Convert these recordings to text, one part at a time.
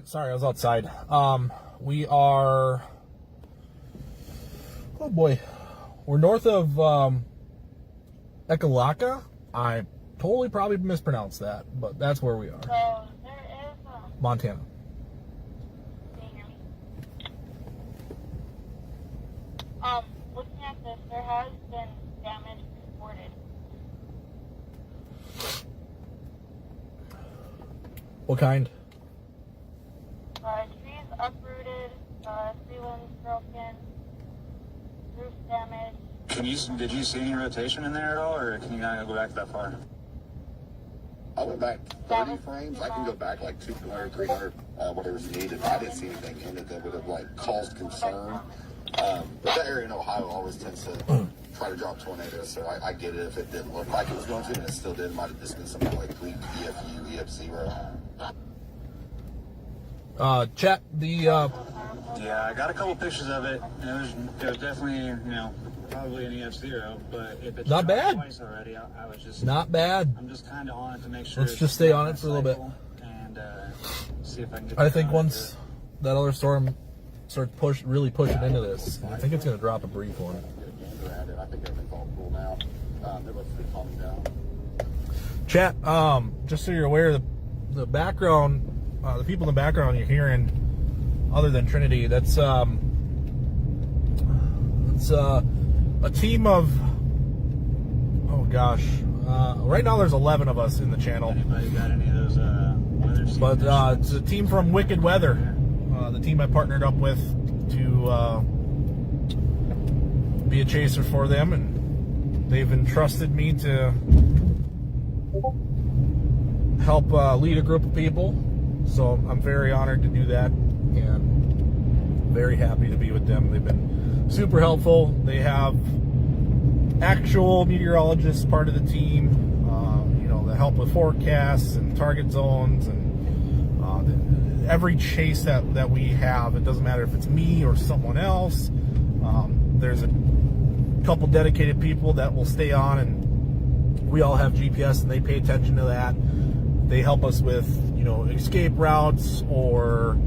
Sorry, I was outside. We are. Oh boy, we're north of Ekalaka. I totally probably mispronounced that, but that's where we are. So there is Montana. Can you hear me? Looking at this, there has been damage reported. What kind? Trees uprooted, 3 limbs broken, roof damage. Did you see any rotation in there at all, or can you not go back that far? I went back 30 frames. I can go back like 200, 300, whatever's needed. I didn't see anything in it that would have like caused concern. But that area in Ohio always tends to try to drop tornadoes, so I get it if it didn't look like it was going to, and it still did. It might have just been something like weak EFU, EF0. Chat the. Yeah, I got a couple pictures of it. And it was definitely, probably an EF0, but if it's Not bad. Twice already, I was just Not bad. I'm just kind of on it to make sure. Let's just stay on it for a little bit. And see if I can get. I think once that other storm starts really pushing into this, I think it's going to drop a brief one. I think everything's all cool now. It looks pretty calming down. Chat, just so you're aware, the background, the people in the background you're hearing, other than Trinity, that's a team of, oh gosh, right now there's 11 of us in the channel. Anybody got any of those weather? But it's a team from Wicked Weather, the team I partnered up with to be a chaser for them, and they've entrusted me to help lead a group of people. So I'm very honored to do that, and very happy to be with them. They've been super helpful. They have actual meteorologists part of the team, that help with forecasts and target zones, and every chase that we have, it doesn't matter if it's me or someone else. There's a couple dedicated people that will stay on, and we all have GPS, and they pay attention to that. They help us with, escape routes or,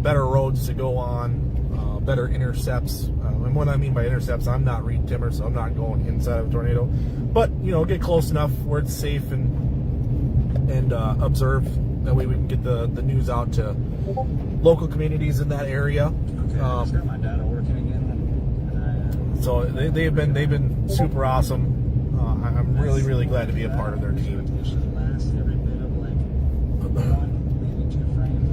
better roads to go on, better intercepts. And what I mean by intercepts, I'm not Reed Timmer, so I'm not going inside of a tornado. But, get close enough where it's safe and observe. That way we can get the news out to local communities in that area. Okay, I just got my data working again. So they've been super awesome. I'm really, really glad to be a part of their team. Last every bit of like 1, maybe 2 frames.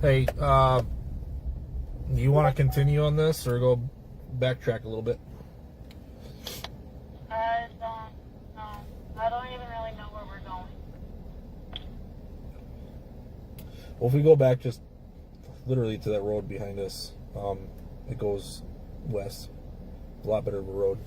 Hey, do you want to continue on this or go backtrack a little bit? I don't know. I don't even really know where we're going. Well, if we go back just literally to that road behind us, it goes west. A lot better of a road.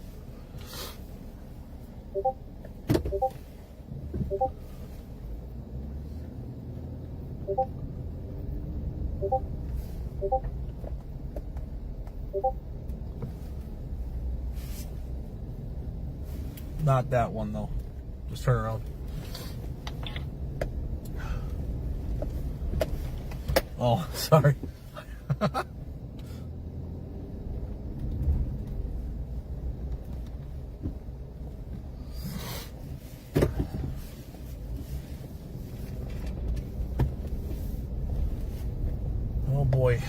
Not that one though. Just turn around. Oh, sorry. Oh boy.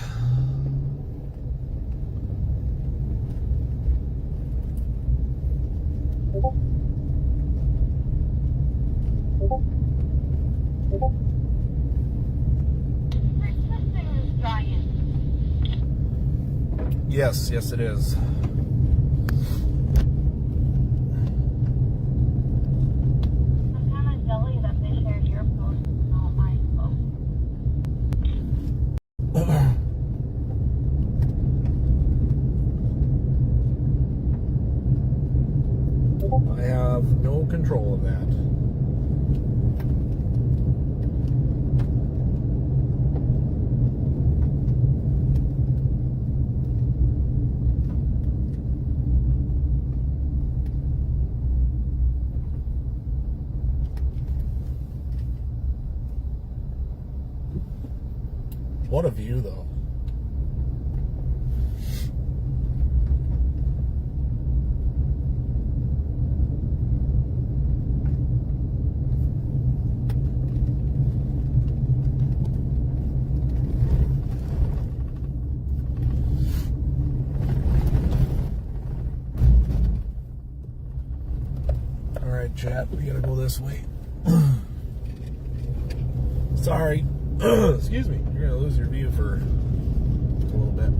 This thing is giant. Yes, it is. I'm kind of jelly that they shared your post and not my I have no control of that. What a view, though. All right, chat, we gotta go this way. Sorry. Excuse me. You're gonna lose your view for a little bit.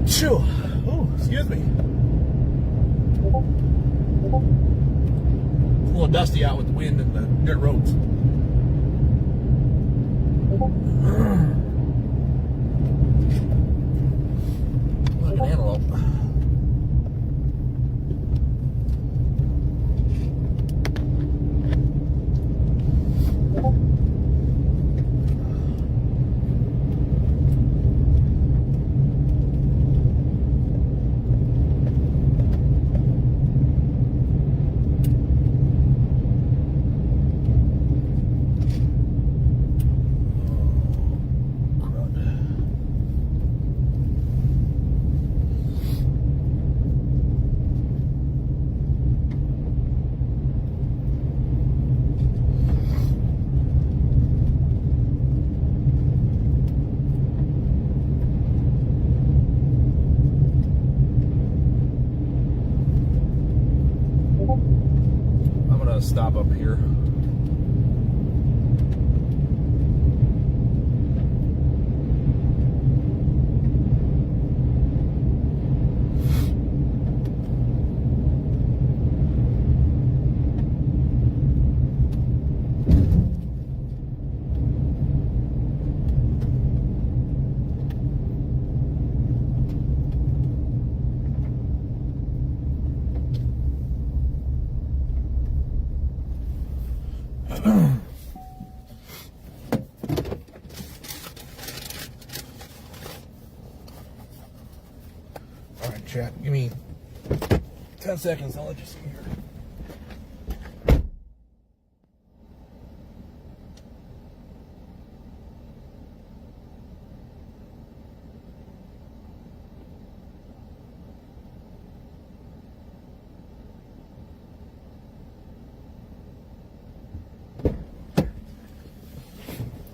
Phew. Oh, excuse me. A little dusty out with the wind and the dirt roads. Like an antelope. Stop up here. chat. Give me 10 seconds. I'll let you see here.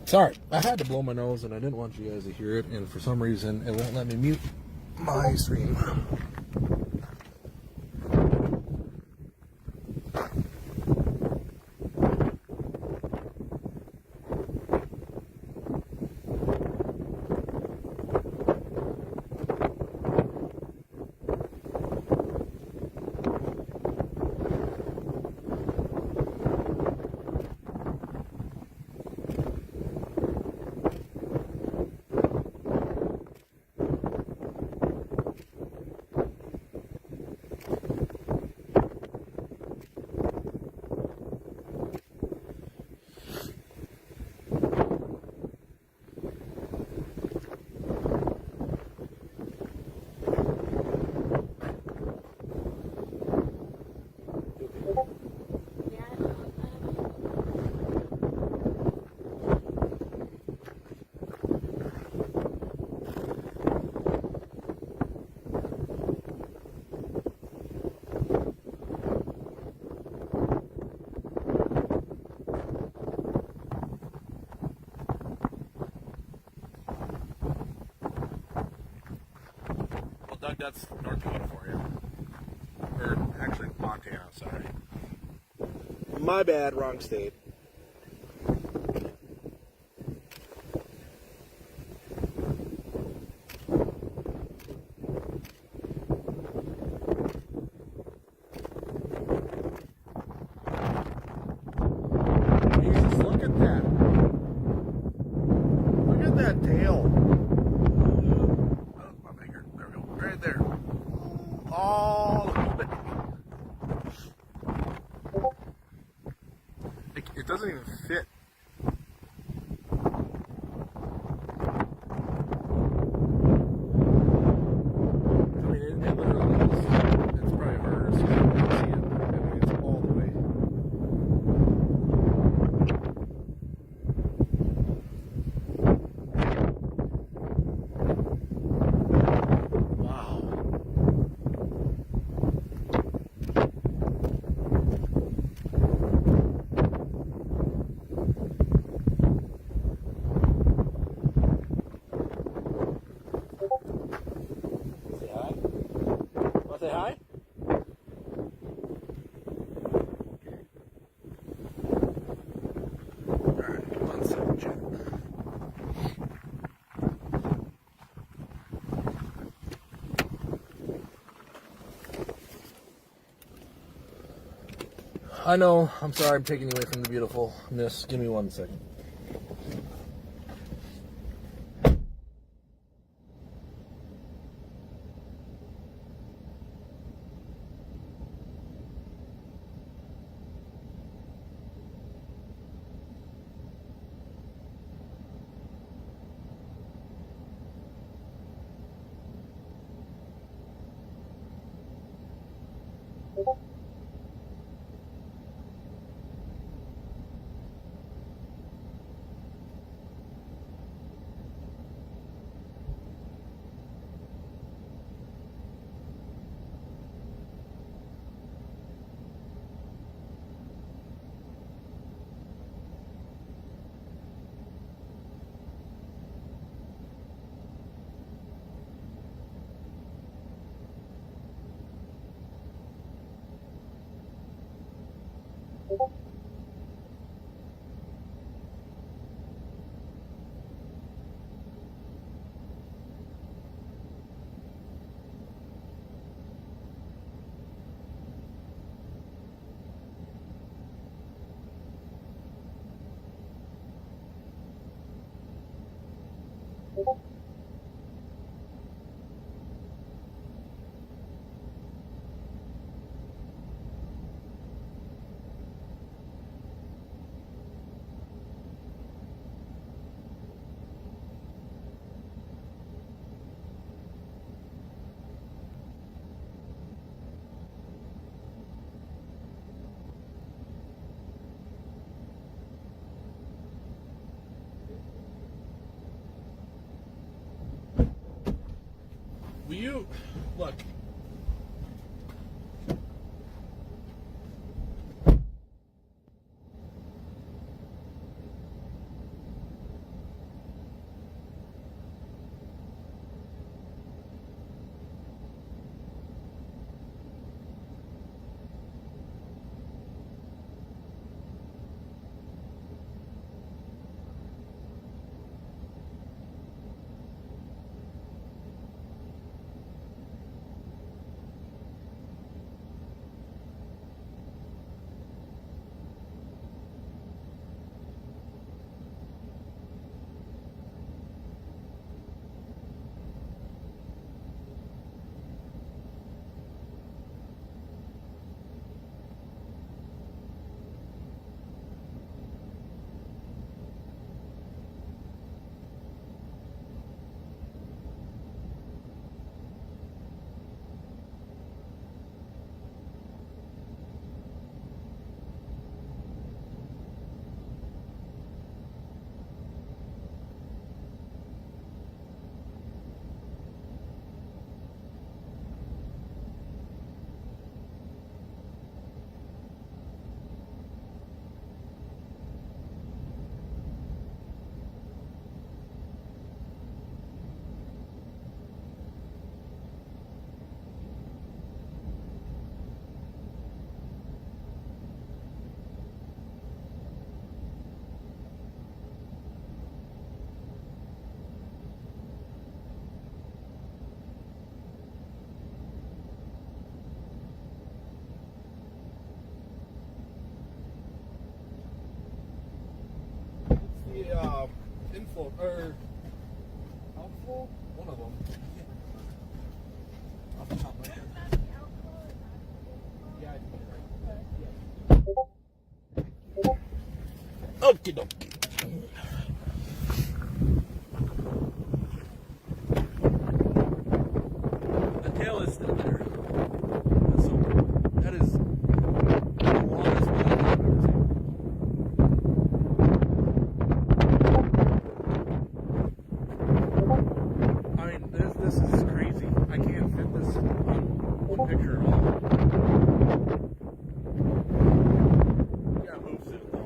Sorry, I had to blow my nose and I didn't want you guys to hear it, and for some reason it won't let me mute my stream. Doug, that's North Dakota for you. Or actually Montana, sorry. My bad, wrong state. Jesus, look at that. Look at that tail. Right there. All the way. It doesn't even fit. I mean, it literally is. It's probably harder to see it. I mean, it's all the way. Say hi? Alright, 1 second, chat. I know, I'm sorry I'm taking you away from the beautifulness. Give me 1 second. Will you look? Inflow or outflow, one of them. Off the top of my head. Yeah, I think you're right. Okie dokie. The tail is still there. So that is the longest one I've ever seen. I mean, this is crazy. I can't fit this on one picture at all. You gotta move soon though.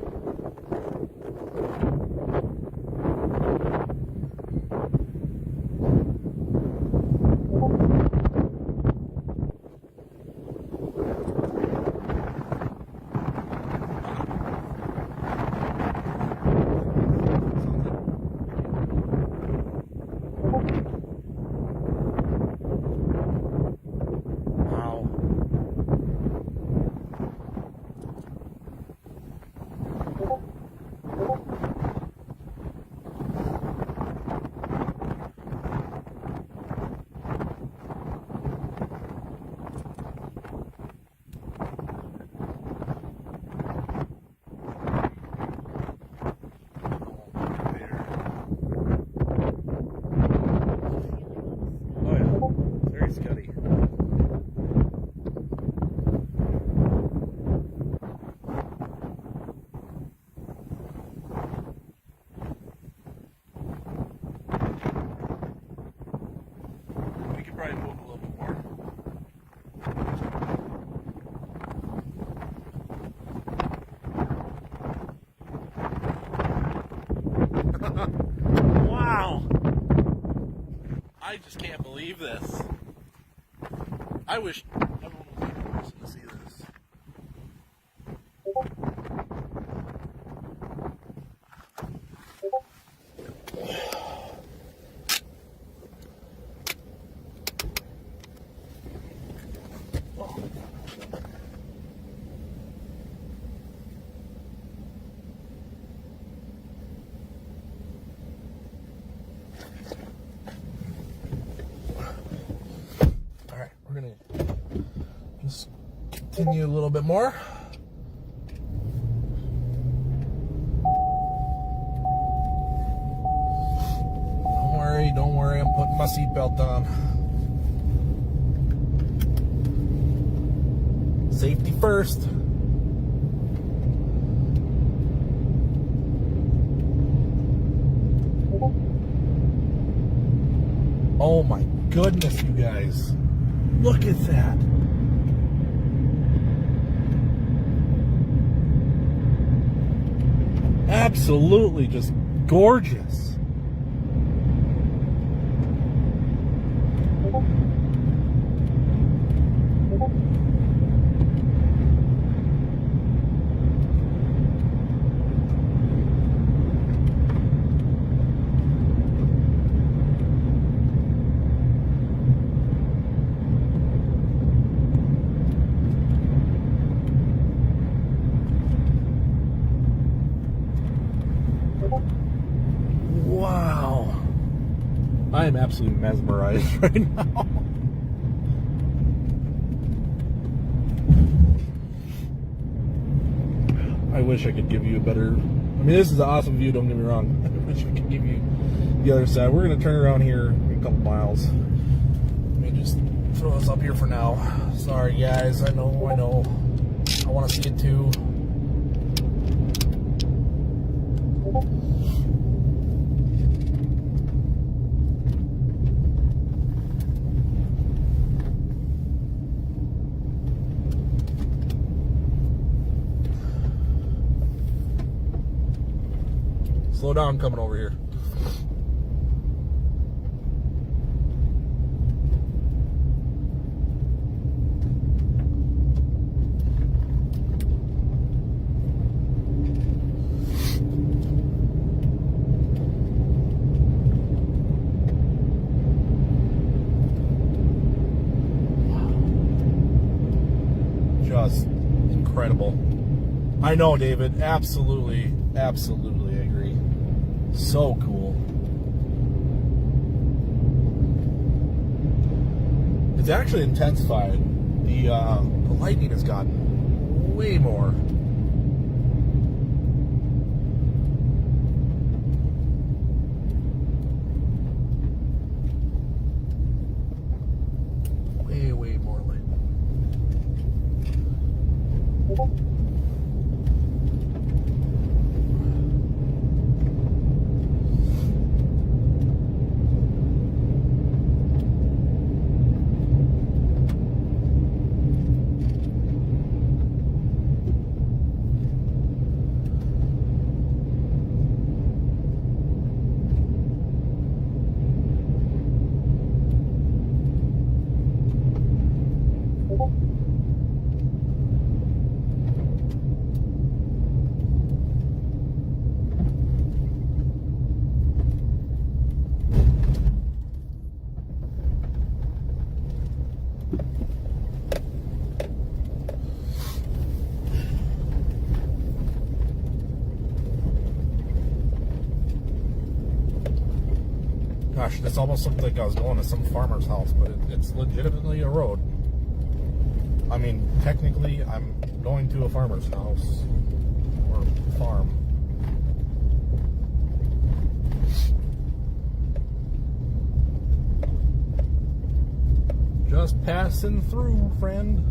Wow! I just can't believe this. I wish everyone was in person to see this. We're gonna just continue a little bit more. Don't worry, I'm putting my seatbelt on. Safety first. Oh my goodness, you guys. Look at that. Absolutely just gorgeous. Wow. I am absolutely mesmerized right now. I wish I could give you a better... I mean, this is an awesome view, don't get me wrong. I wish I could give you the other side. We're going to turn around here in a couple miles. Let me just throw this up here for now. Sorry, guys. I know. I want to see it too. Slow down coming over here. Just incredible. I know, David. Absolutely agree. So cool. It's actually intensified. The lightning has gotten way more. Way more lightning. Gosh, this almost looked like I was going to some farmer's house, but it's legitimately a road. I mean, technically, I'm going to a farmer's house or farm. Just passing through, friend.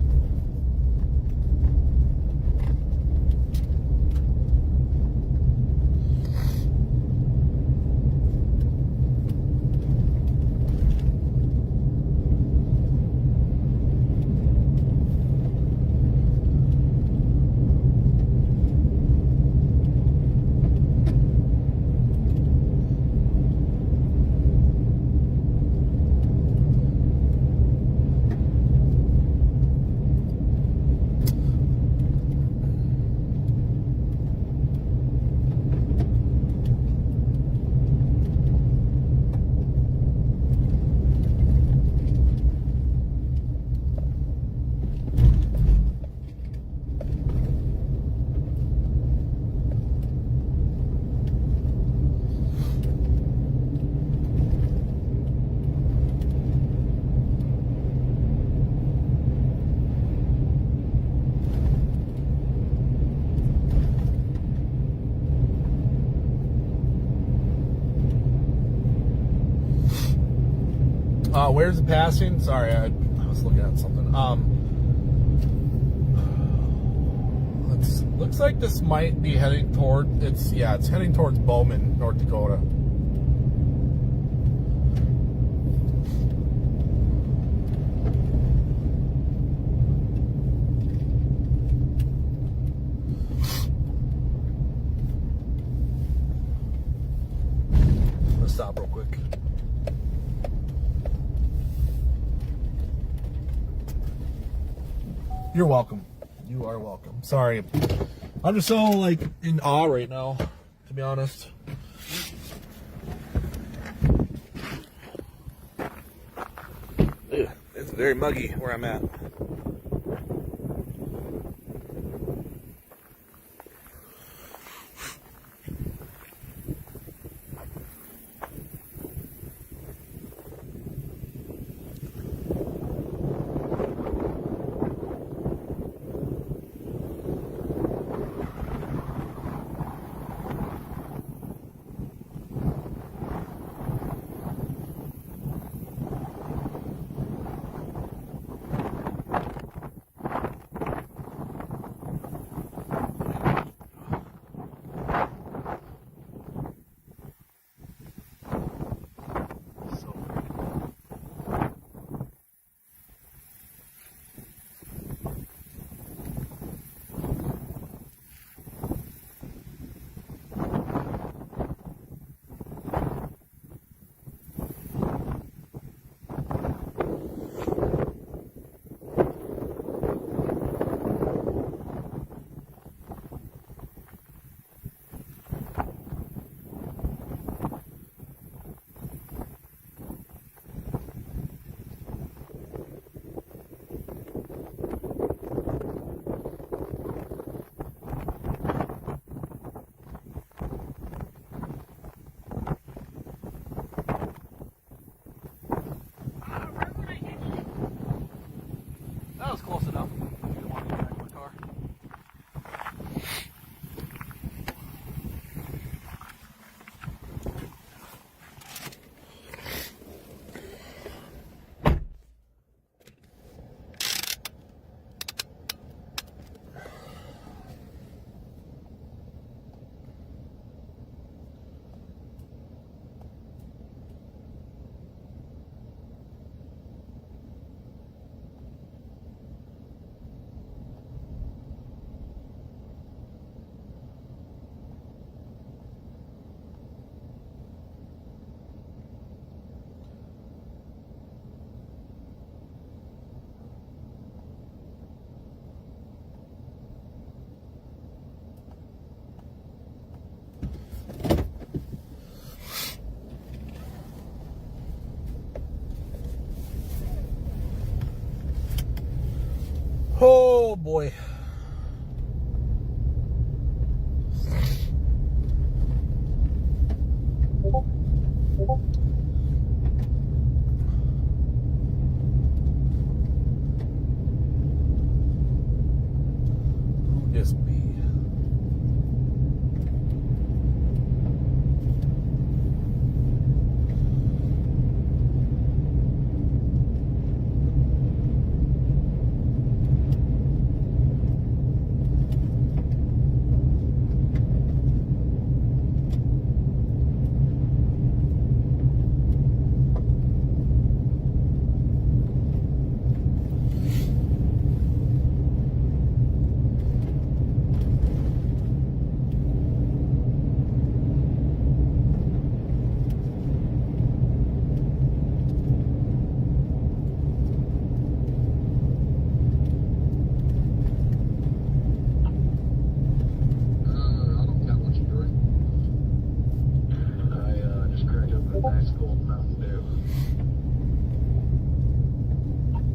Where's the passing? Sorry, I was looking at something. Looks like this might be heading toward. It's heading towards Bowman, North Dakota. You're welcome. You are welcome. Sorry. I'm just so, like, in awe right now, to be honest. Ugh, it's very muggy where I'm at. That was close enough. You don't want to get back in my car. Oh boy. Just me.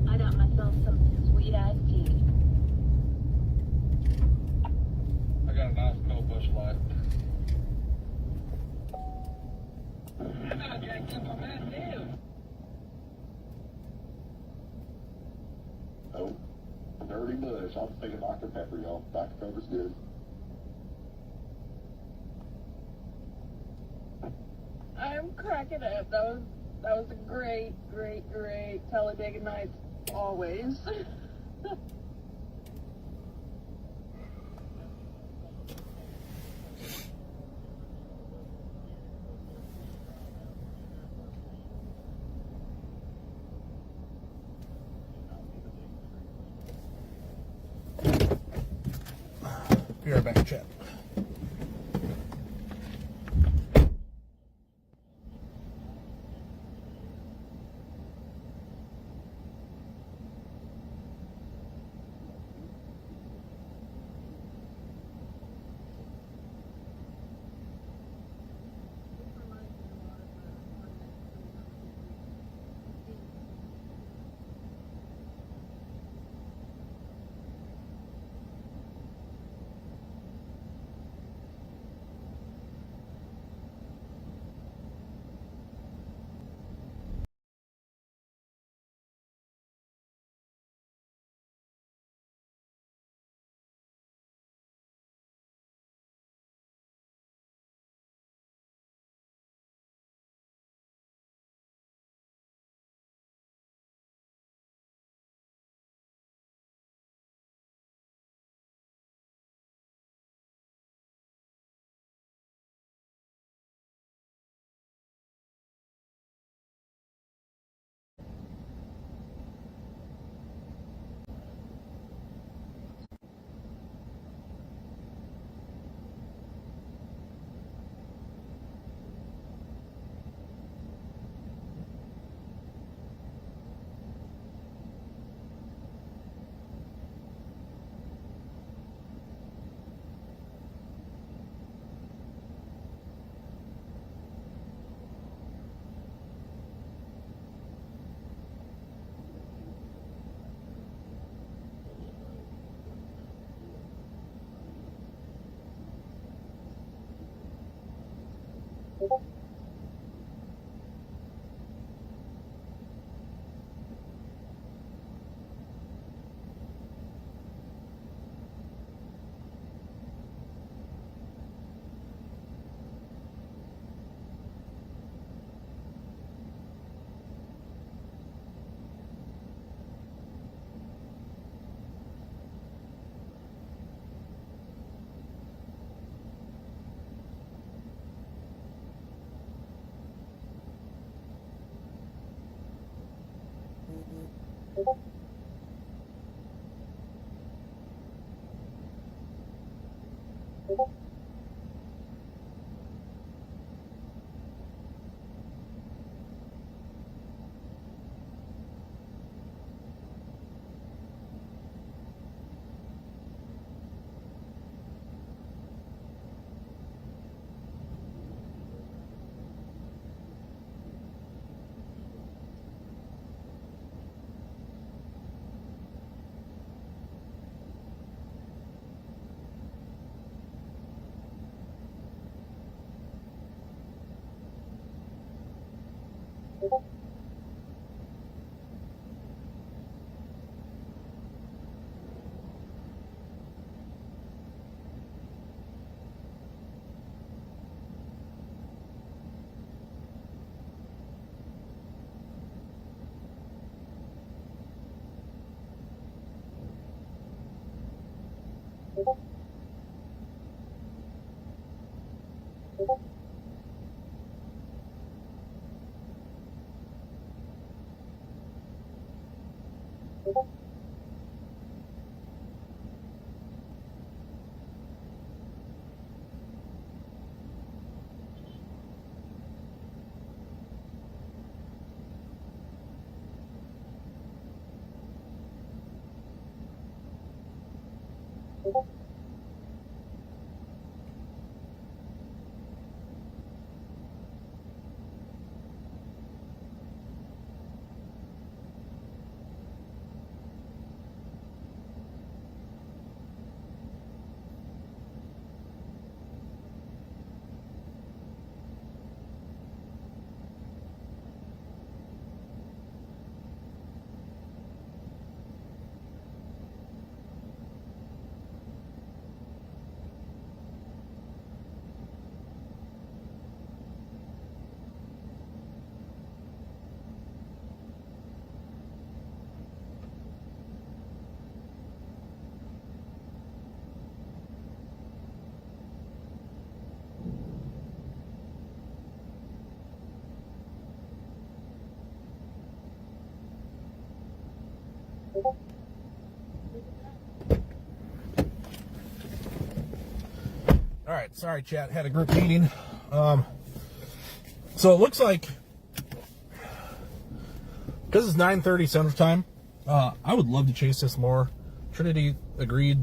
I got myself some sweet iced tea. I got a nice cold bush light. Oh, dirty bush. I'll take a Dr. Pepper, y'all. Dr. Pepper's good. I'm cracking up. That was a great Talladega night always. Be right back, chat. All right, sorry, chat. Had a group meeting. So it looks like, because it's 9:30 Central Time, I would love to chase this more. Trinity agreed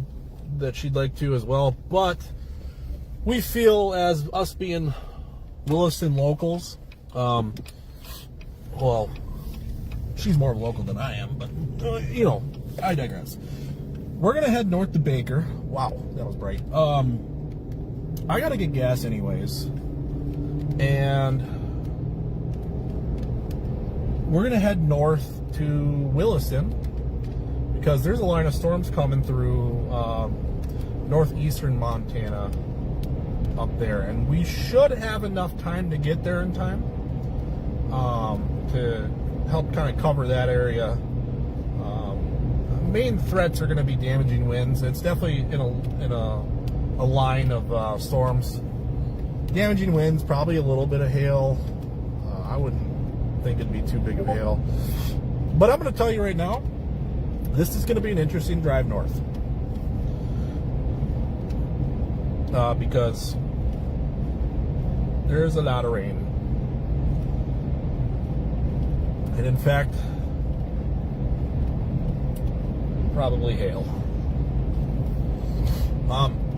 that she'd like to as well, but we feel, as us being Williston locals, well, she's more of a local than I am, but, you know, I digress. We're going to head north to Baker. Wow, that was bright. I got to get gas anyways, and we're going to head north to Williston because there's a line of storms coming through northeastern Montana up there, and we should have enough time to get there in time to help kind of cover that area. Main threats are going to be damaging winds. It's definitely in a line of storms. Damaging winds, probably a little bit of hail. I wouldn't think it'd be too big of hail. But I'm going to tell you right now, this is going to be an interesting drive north. Because there's a lot of rain. And in fact, probably hail.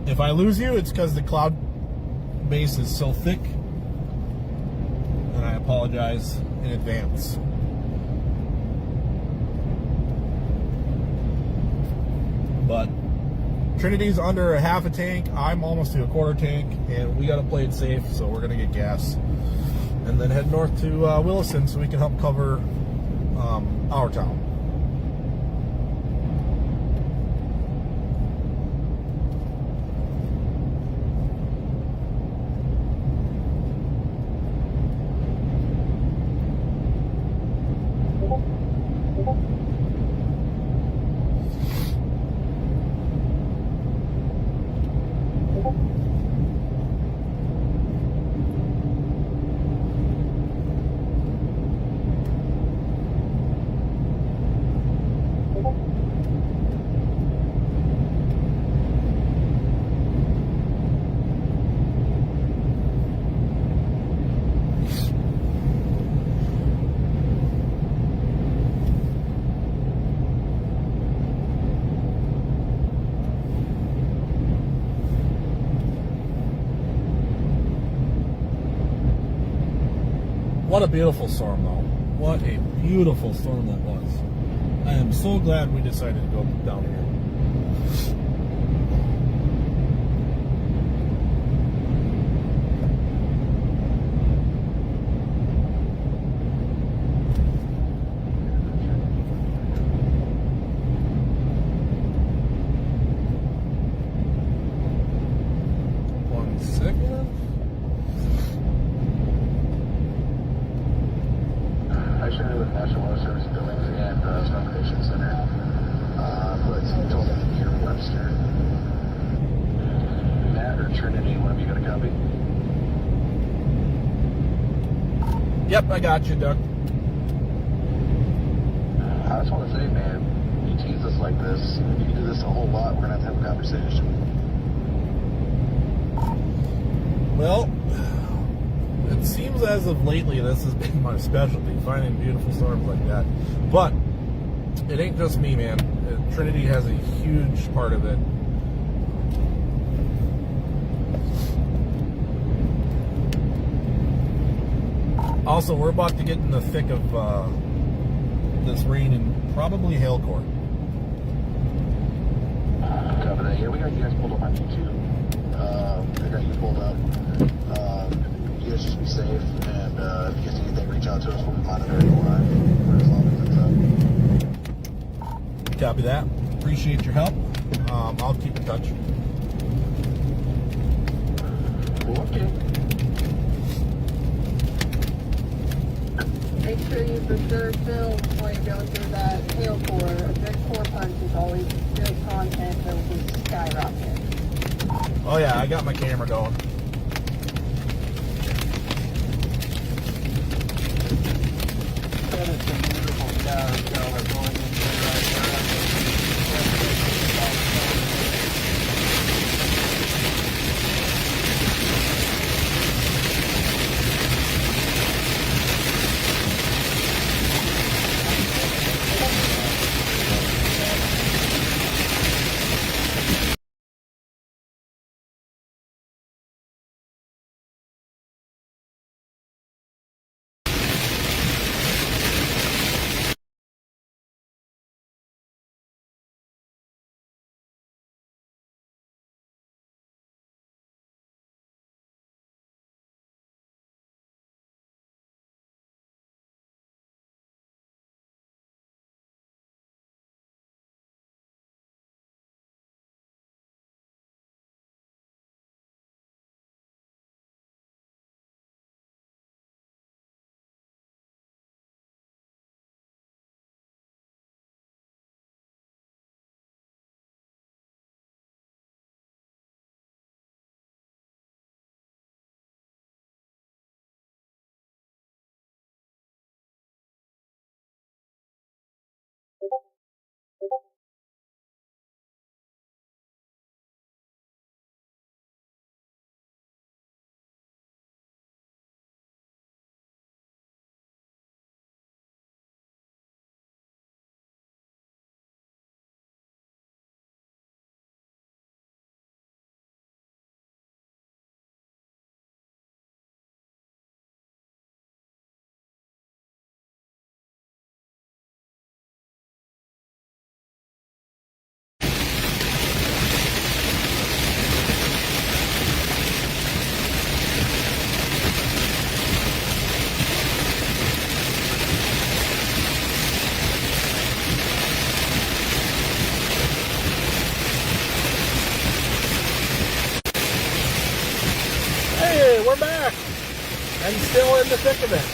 If I lose you, it's because the cloud base is so thick, and I apologize in advance. But Trinity's under a half a tank, I'm almost to a quarter tank, and we got to play it safe, so we're going to get gas. And then head north to Williston so we can help cover our town. What a beautiful storm, though. What a beautiful storm that was. I am so glad we decided to go down here. Matt or Trinity, one of you got a copy? Yep, I got you, Duck. I just want to say, man, you tease us like this. If you do this a whole lot, we're going to have a conversation. Well, it seems as of lately this has been my specialty, finding beautiful storms like that. But it ain't just me, man. Trinity has a huge part of it. Also, we're about to get in the thick of this rain and probably hail core. Copy that. Yeah, we got you guys pulled up on YouTube. I got you pulled up. You guys just be safe, and if you guys need anything, reach out to us. We'll be monitoring the line for as long as it's up. Copy that. Appreciate your help. I'll keep in touch. Okay. Make sure you for sure film before you go through that hail core. A good core punch is always good content that will be skyrocket. Oh yeah, I got my camera going. That is some beautiful cows y'all are going into right now. We're back and still in the thick of it.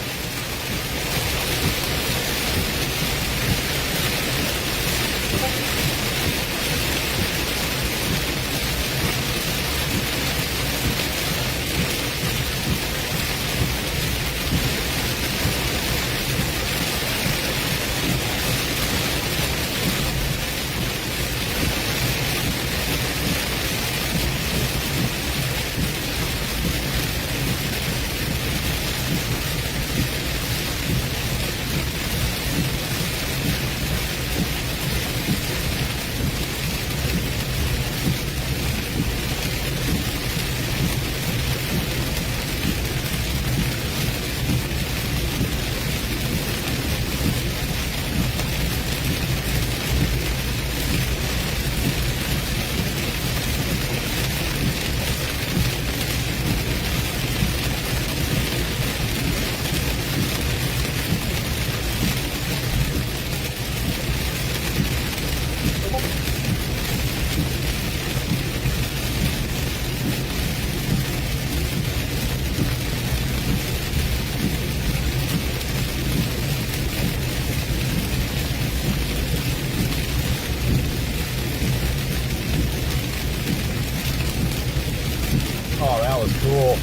That was cool.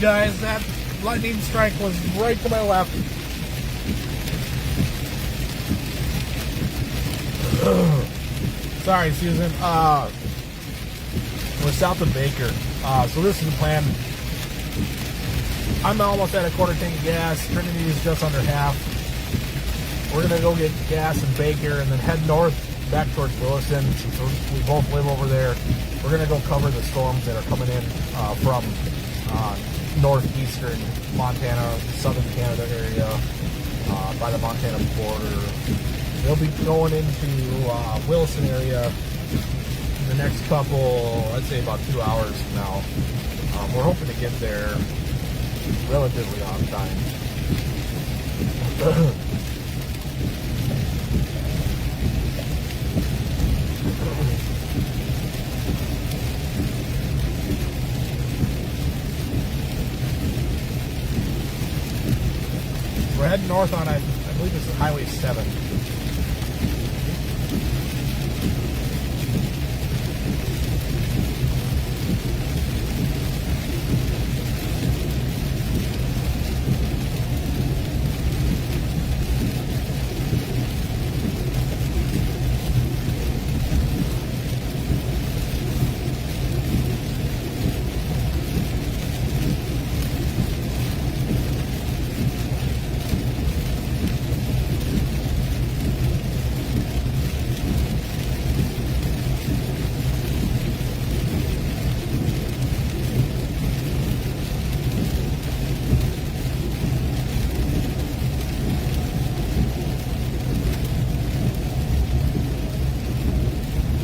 Guys, that lightning strike was right to my left. Sorry, Susan. We're south of Baker. So this is the plan. I'm almost at a quarter tank of gas. Trinity is just under half. We're going to go get gas in Baker and then head north back towards Williston since we both live over there. We're going to go cover the storms that are coming in from northeastern Montana, southern Canada area, by the Montana border. They'll be going into Williston area in the next couple, I'd say about 2 hours from now. We're hoping to get there relatively on time. heading north on, I believe it's Highway 7.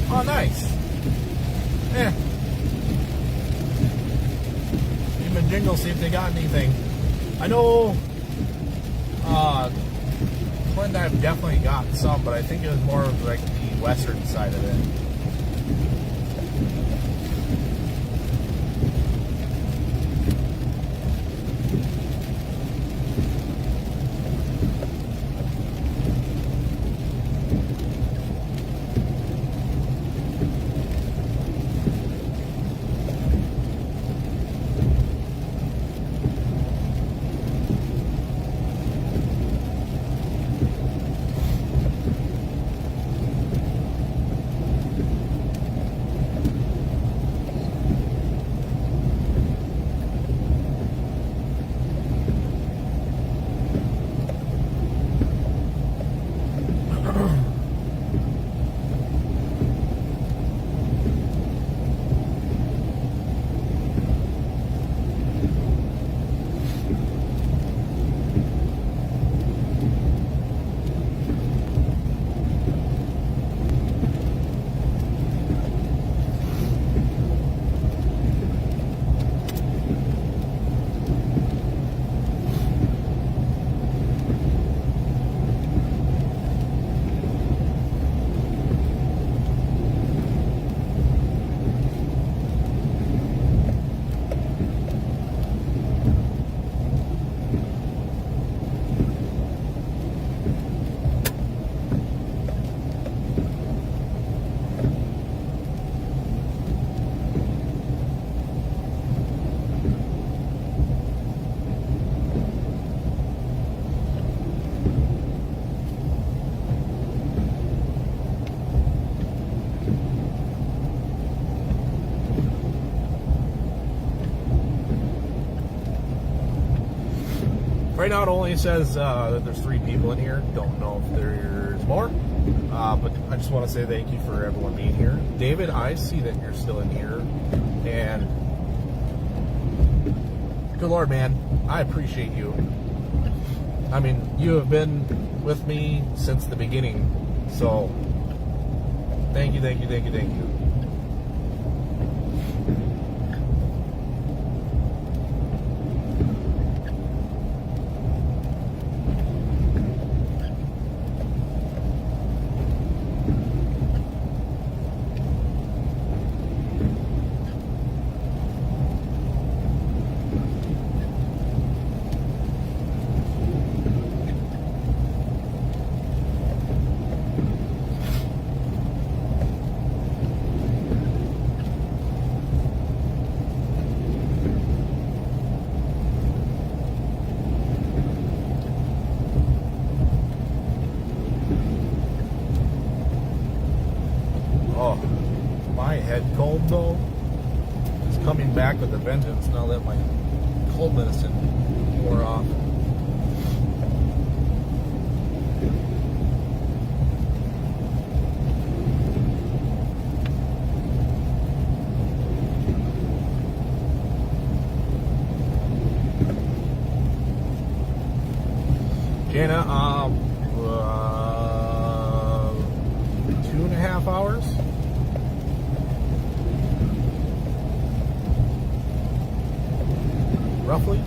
Oh, nice. Yeah. Even jingle, see if they got anything. I know Glendive definitely got some, but I think it was more of like the western side of it. Right now it only says that there's 3 people in here. Don't know if there's more. But I just want to say thank you for everyone being here. David, I see that you're still in here. And good Lord, man, I appreciate you. I mean, you have been with me since the beginning. So thank you, thank you, thank you, thank you. Cold though is coming back with a vengeance now that my cold medicine wore off. Jana, 2.5 hours. Roughly.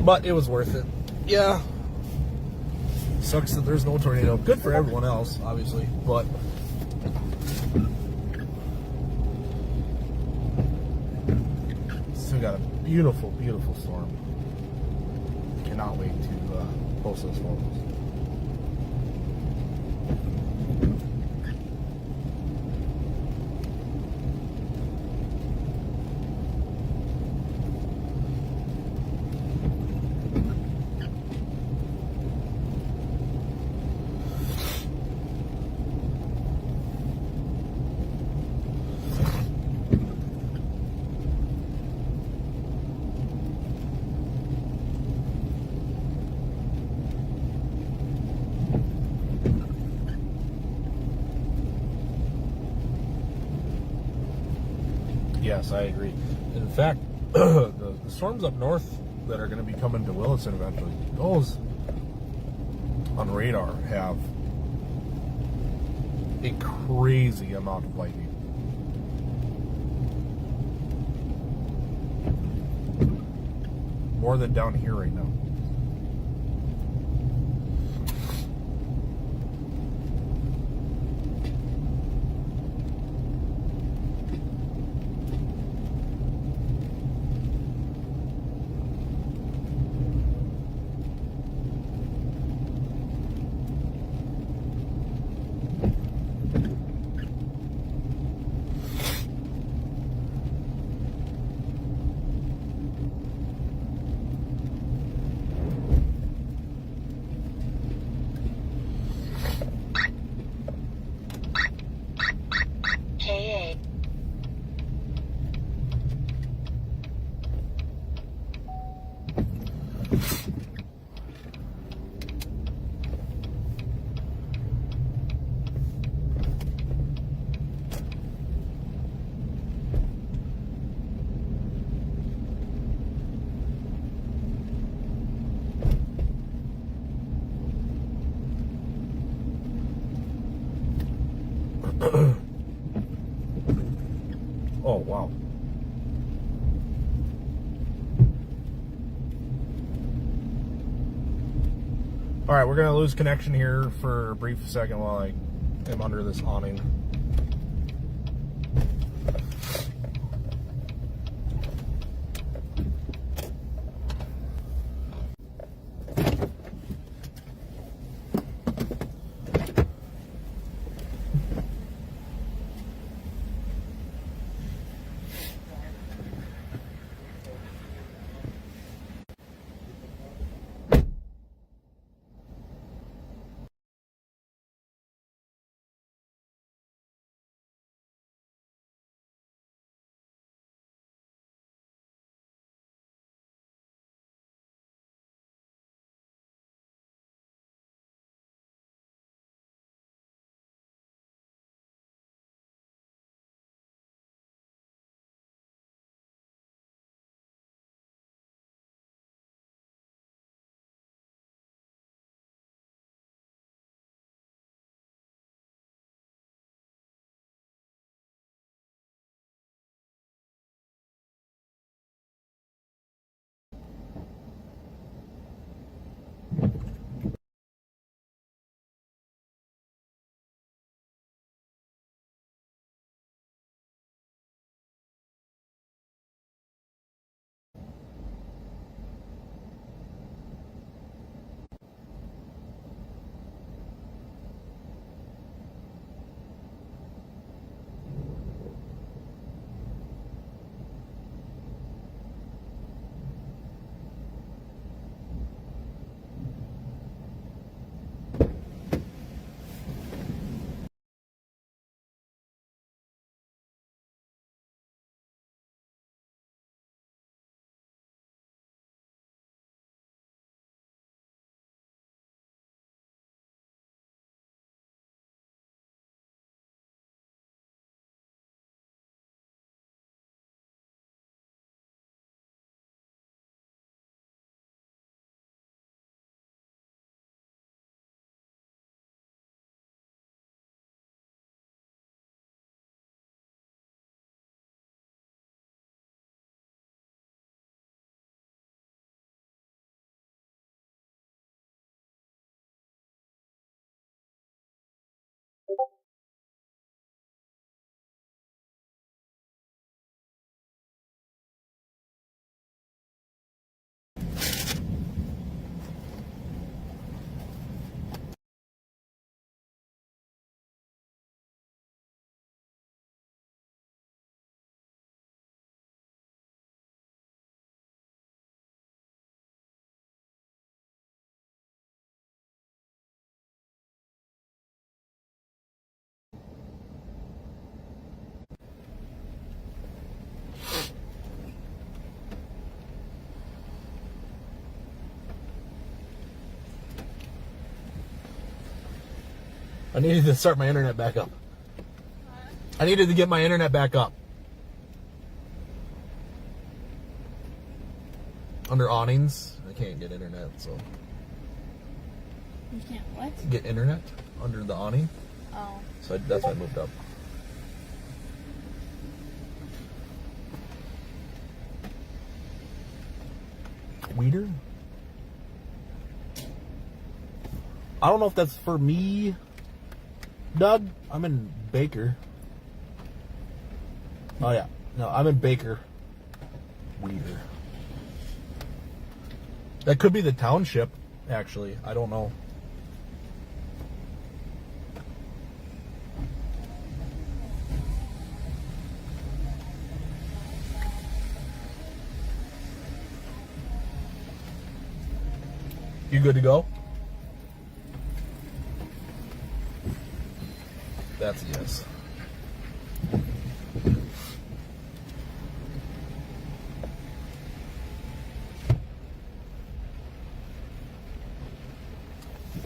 But it was worth it. Yeah. Sucks that there's no tornado. Good for everyone else, obviously, but still got a beautiful, beautiful storm. Cannot wait to post those photos. Yes, I agree. In fact, the storms up north that are going to be coming to Williston eventually, those on radar have a crazy amount of lightning. More than down here right now. Oh, wow. All right, we're going to lose connection here for a brief second while I am under this awning. I needed to start my internet back up. I needed to get my internet back up. Under awnings, I can't get internet, so. You can't what? Get internet under the awning. Oh. So that's why I moved up. Weeder? I don't know if that's for me, Doug. I'm in Baker. Oh yeah. No, I'm in Baker. Weeder. That could be the township, actually. I don't know. You good to go? That's a yes.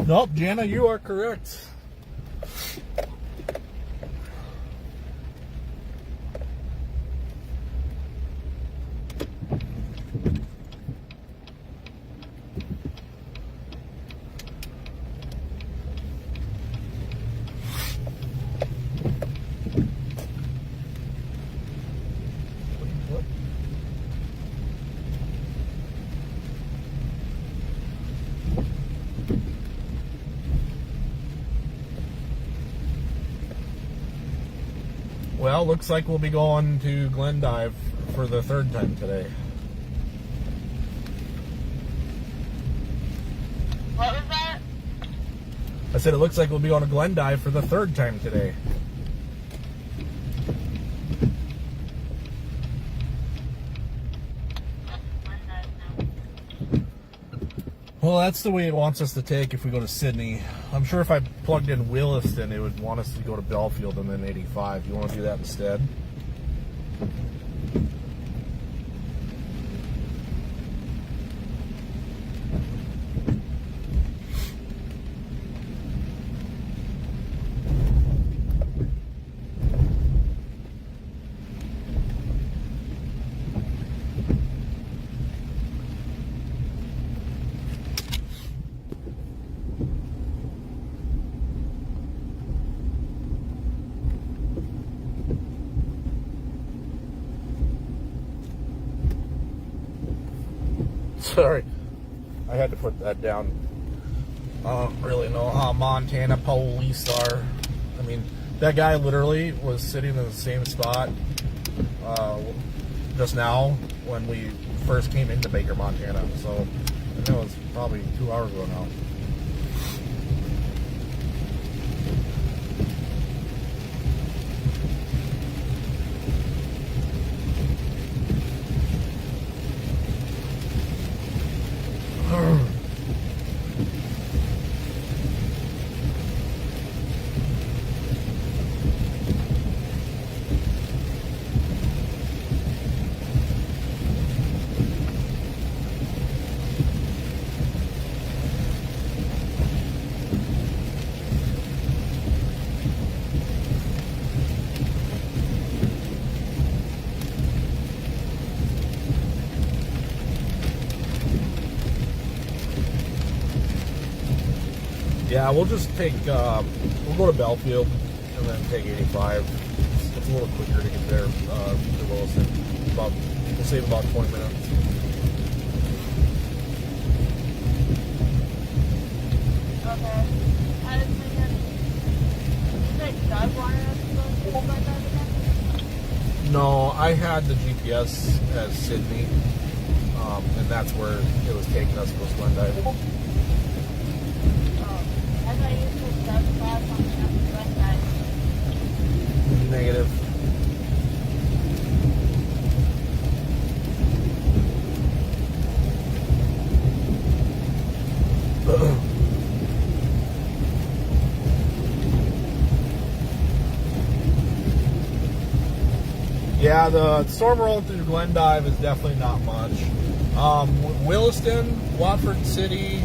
Nope, Jana, you are correct. Well, looks like we'll be going to Glendive for the third time today. What was that? I said it looks like we'll be going to Glendive for the third time today. Well, that's the way it wants us to take if we go to Sydney. I'm sure if I plugged in Williston, it would want us to go to Belfield and then 85. You want to do that instead? Sorry, I had to put that down. I don't really know how Montana police are. I mean, that guy literally was sitting in the same spot just now when we first came into Baker, Montana. So I know it was probably 2 hours ago now. Yeah, we'll just take, we'll go to Belfield and then take 85. It's a little quicker to get there to Williston. We'll save about 20 minutes. Okay. I was thinking, you said Doug wanted us to go to Glendive again? No, I had the GPS as Sydney, and that's where it was taking us to Glendive. I thought you said Doug class on the Glendive. Negative. Yeah, the storm rolling through Glendive is definitely not much. Williston, Watford City,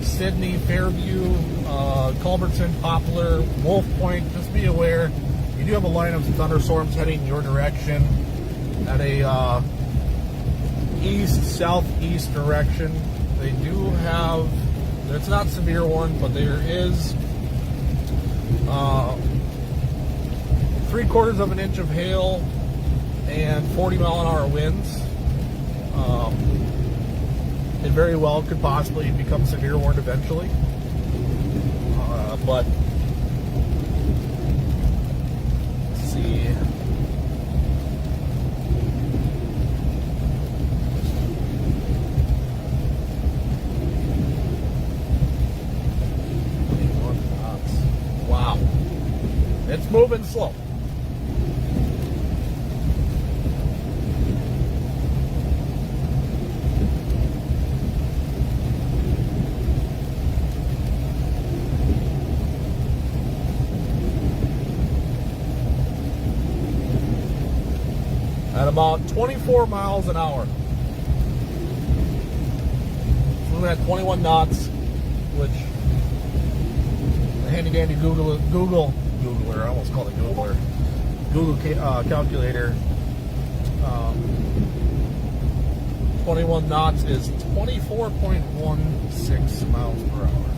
Sydney, Fairview, Culbertson, Poplar, Wolf Point. Just be aware, you do have a line of thunderstorms heading your direction at a east-southeast direction. They do have, it's not a severe one, but there is 3/4 of an inch of hail and 40-mile-an-hour winds. It very well could possibly become severe warned eventually. But let's see. Wow. It's moving slow. At about 24 miles an hour. So we're at 21 knots, which the handy dandy Googler, I almost called it Googler, Google calculator. 21 knots is 24.16 miles per hour.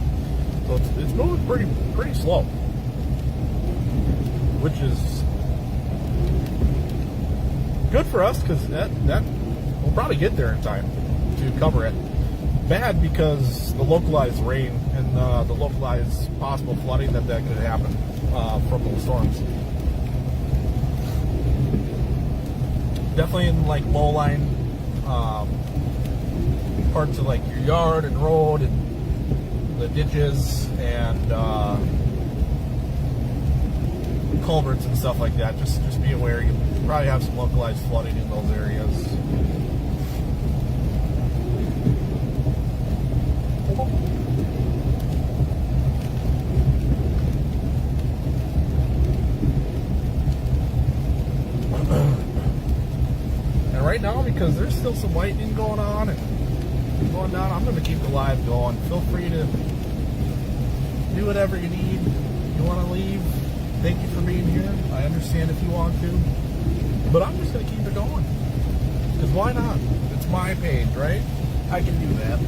So it's moving pretty slow, which is good for us because that we'll probably get there in time to cover it. Bad because the localized rain and the localized possible flooding that could happen from those storms. Definitely in like low line parts of like your yard and road and the ditches and culverts and stuff like that. Just be aware. You probably have some localized flooding in those areas. And right now, because there's still some lightning going on and going down, I'm going to keep the live going. Feel free to do whatever you need. You want to leave, thank you for being here. I understand if you want to. But I'm just going to keep it going. Because why not? It's my page, right? I can do that.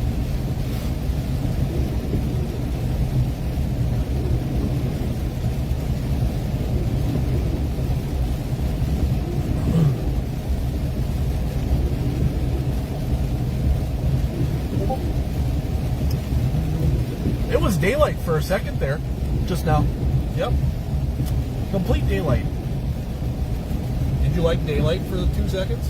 It was daylight for a second there, just now. Yep. Complete daylight. Did you like daylight for the 2 seconds?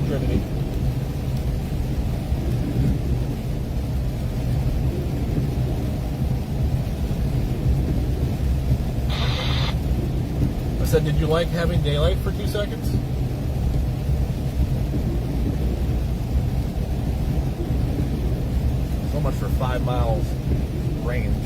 Trinity. I said, did you like having daylight for 2 seconds? So much for 5 miles range.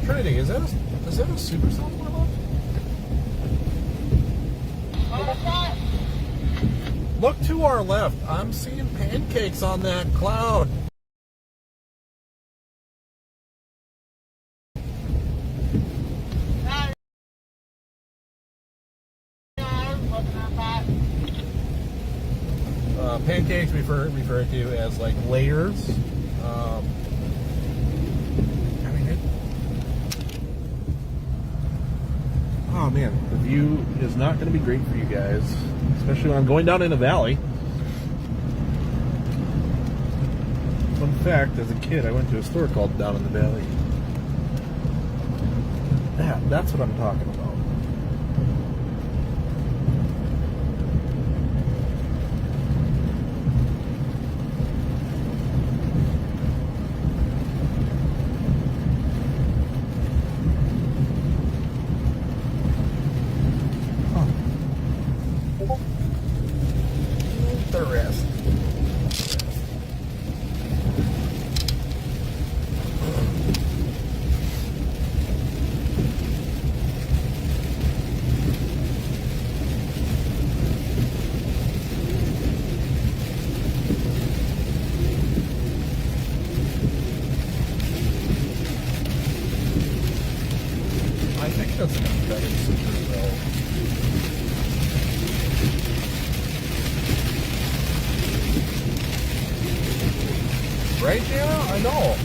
Trinity, is that a Supercells model? What was that? Look to our left. I'm seeing pancakes on that cloud. Pancakes refer to as like layers. Oh man, the view is not going to be great for you guys, especially when I'm going down in a valley. fact, as a kid, I went to a store called Down in the Valley. That's what I'm talking about. The rest. I think that's an embedded Supercell. Right, Dana? I know.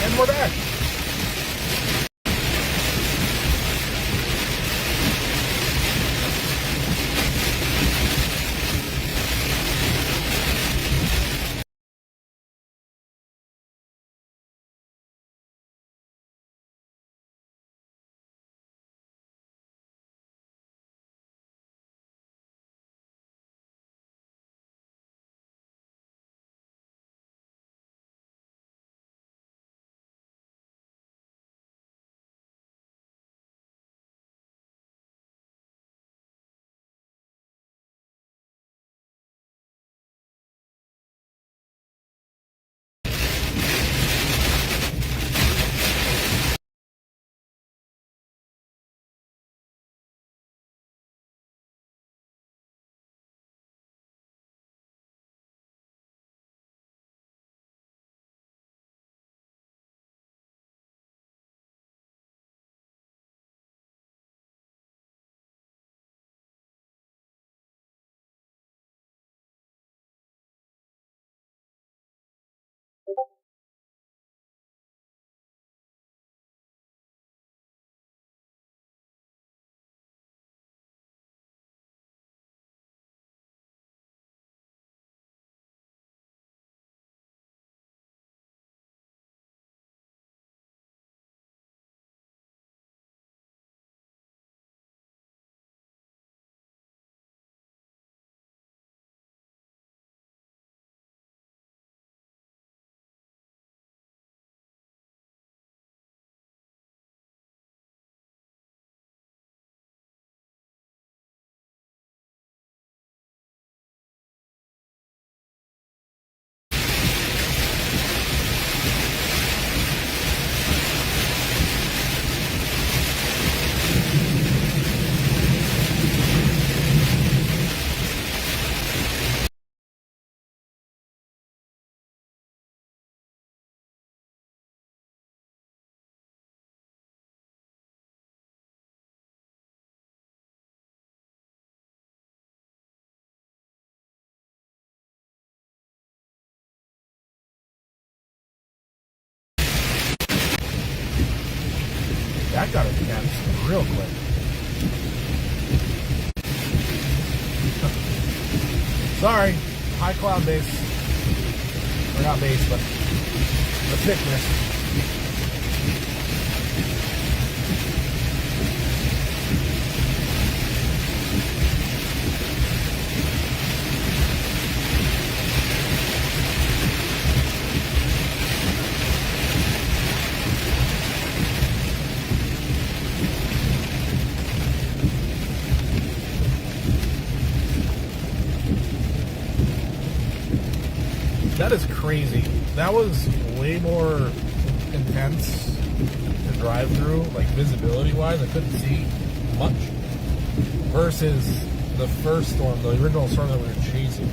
And we're back. That got intense real quick. Sorry, high cloud base. Or not base, but the thickness. That is crazy. That was way more intense to drive through, like visibility wise. I couldn't see much. Versus the first storm, the original storm that we were chasing.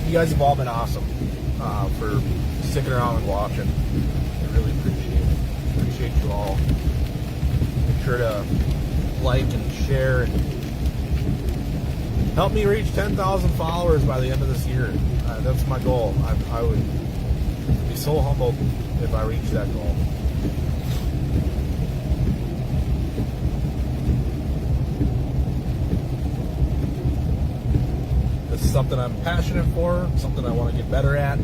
You guys have all been awesome for sticking around and watching. I really appreciate you all. Make sure to like and share and help me reach 10,000 followers by the end of this year. That's my goal. I would be so humbled if I reach that goal. This is something I'm passionate for, something I want to get better at.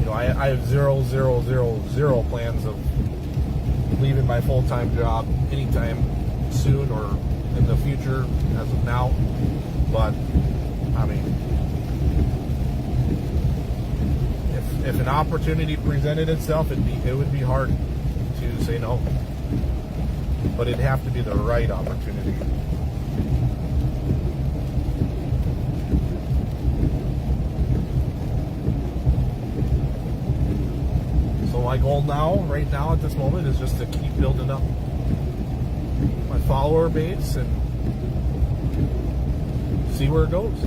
I have zero plans of leaving my full-time job anytime soon or in the future as of now. But, I mean, if an opportunity presented itself, it would be hard to say no. But it'd have to be the right opportunity. So my goal right now at this moment, is just to keep building up my follower base and see where it goes.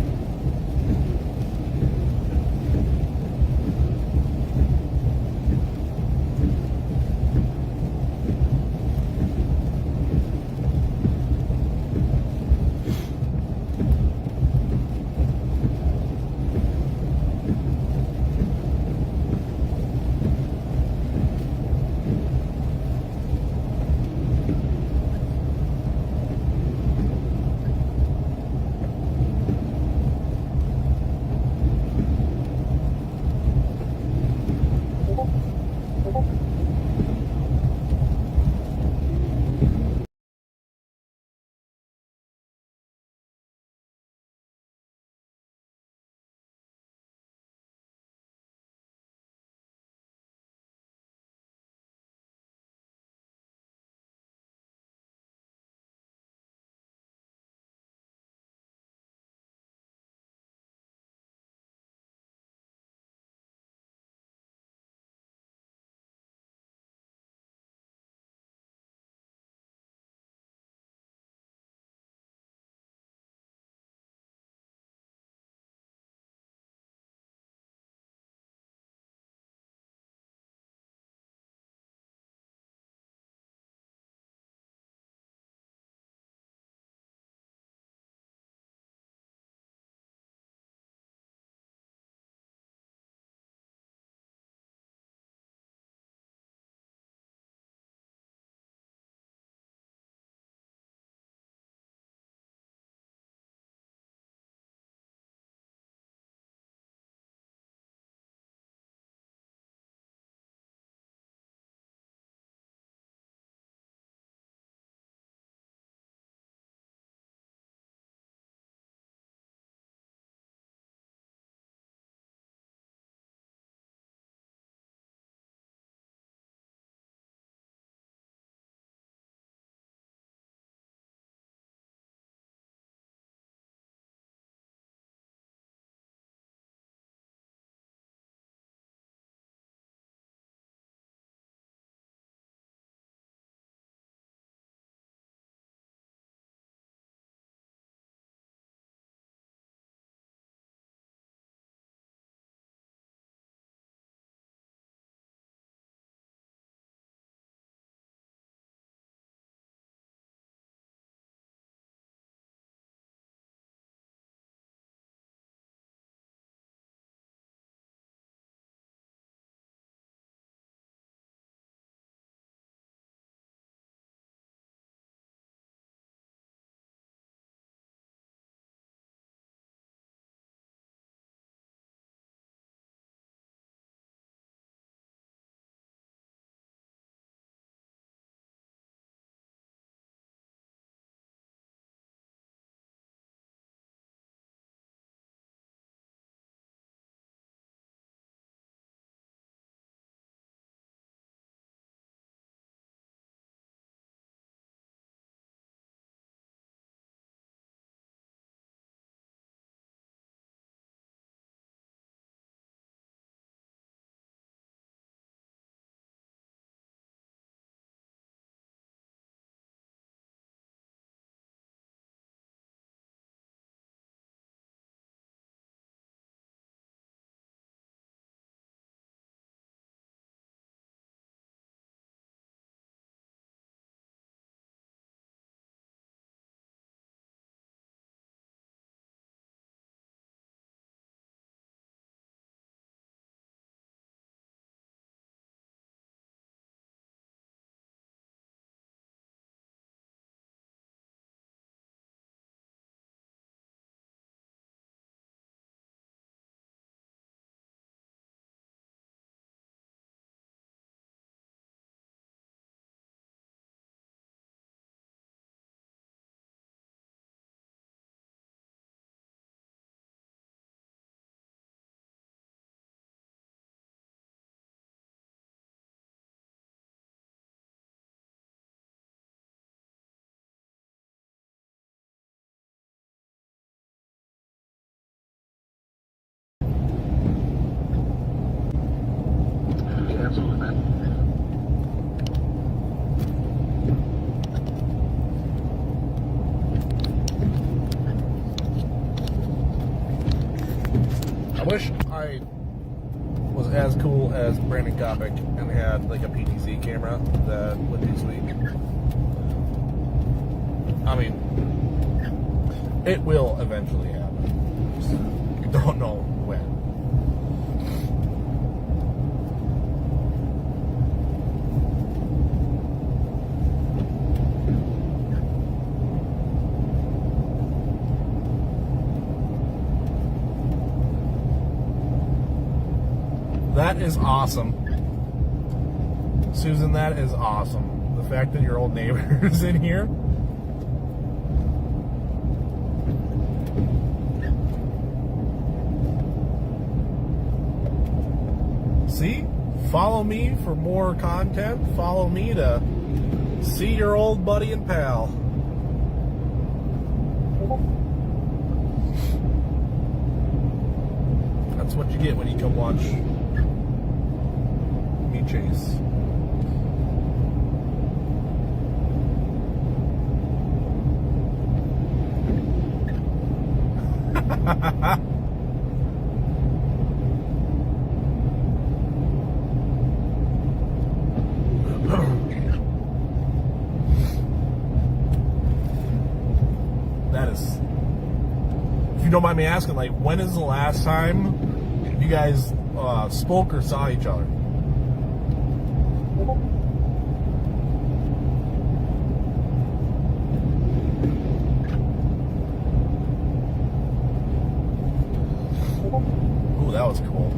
wish I was as cool as Brandon Kopic and had like a PTZ camera. That would be sweet. I mean, it will eventually happen. Just don't know when. That is awesome. Susan, that is awesome. The fact that your old neighbor is in here. See? Follow me for more content. Follow me to see your old buddy and pal. That's what you get when you come watch me chase. That is, if you don't mind me asking, like, when is the last time you guys spoke or saw each other? Ooh, that was cool.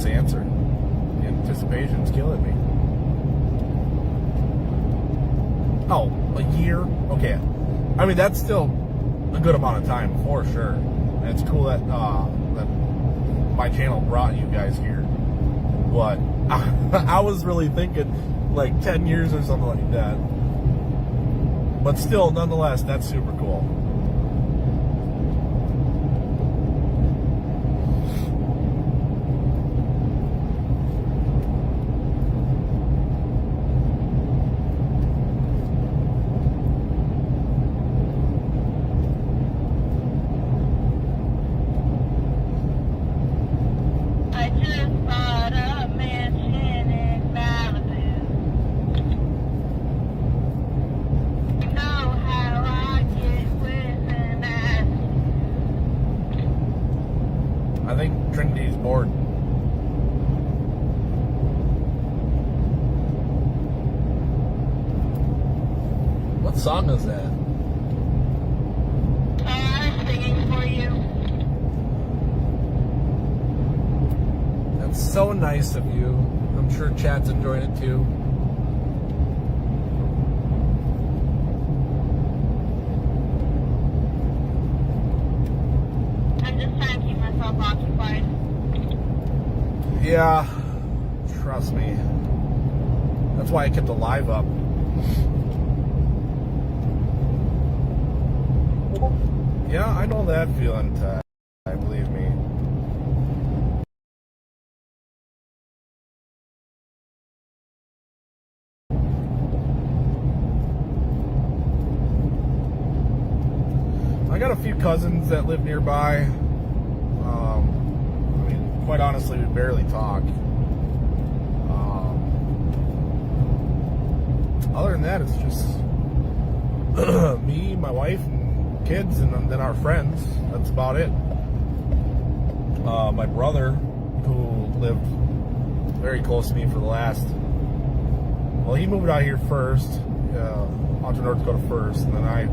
Answer. The anticipation's killing me. Oh, a year? Okay. I mean, that's still a good amount of time for sure. And it's cool that that my channel brought you guys here. But I was really thinking like 10 years or something like that. But still, nonetheless, that's super cool. I think Trinity's bored. What song is that? I was singing for you. That's so nice of you. I'm sure Chad's enjoying it too. I'm just trying to keep myself occupied. Yeah, trust me. That's why I kept the live up. Yeah, I know that feeling, Ty. Believe me. I got a few cousins that live nearby. I mean, quite honestly, we barely talk. Other than that, it's just me, my wife, and kids, and then our friends. That's about it. My brother, who lived very close to me for the last... Well, he moved out here first, out to North Dakota first, and then I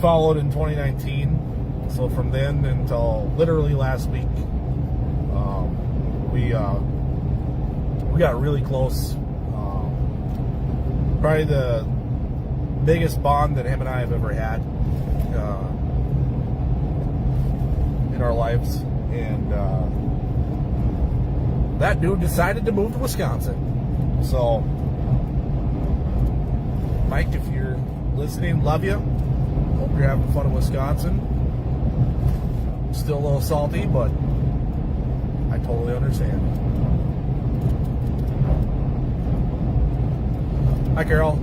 followed in 2019. So from then until literally last week, we got really close. Probably the biggest bond that him and I have ever had in our lives. And that dude decided to move to Wisconsin. So, Mike, if you're listening, love you. Hope you're having fun in Wisconsin. Still a little salty, but I totally understand. Hi, Carol.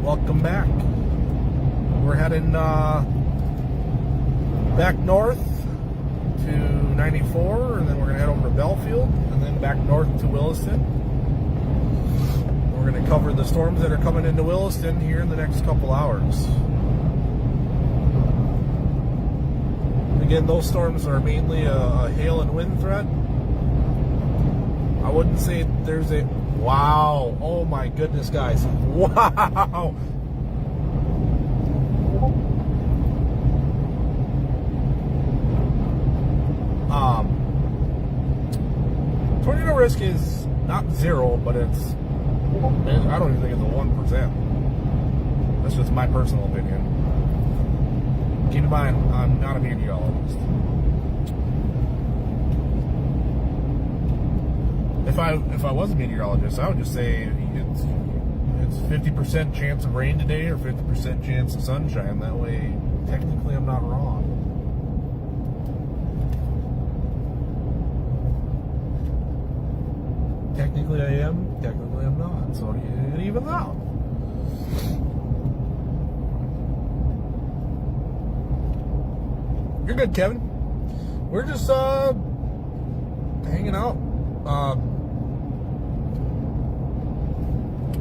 Welcome back. We're heading back north to 94, and then we're going to head over to Belfield, and then back north to Williston. We're going to cover the storms that are coming into Williston here in the next couple hours. Again, those storms are mainly a hail and wind threat. I wouldn't say there's a... Wow. Oh my goodness, guys. Wow. Tornado risk is not zero, but it's... I don't even think it's a 1%. That's just my personal opinion. Keep in mind, I'm not a meteorologist. If I was a meteorologist, I would just say it's 50% chance of rain today or 50% chance of sunshine. That way, technically, I'm not wrong. Technically, I am. Technically, I'm not. So it evens out. You're good, Kevin. We're just hanging out.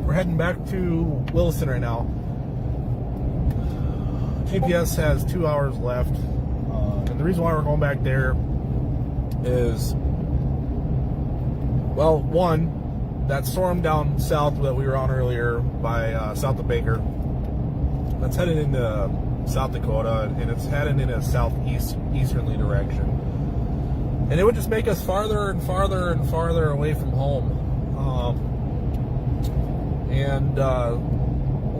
We're heading back to Williston right now. GPS has 2 hours left. And the reason why we're going back there is, well, one, that storm down south that we were on earlier by south of Baker, that's headed into South Dakota, and it's heading in a southeasterly direction. And it would just make us farther and farther and farther away from home.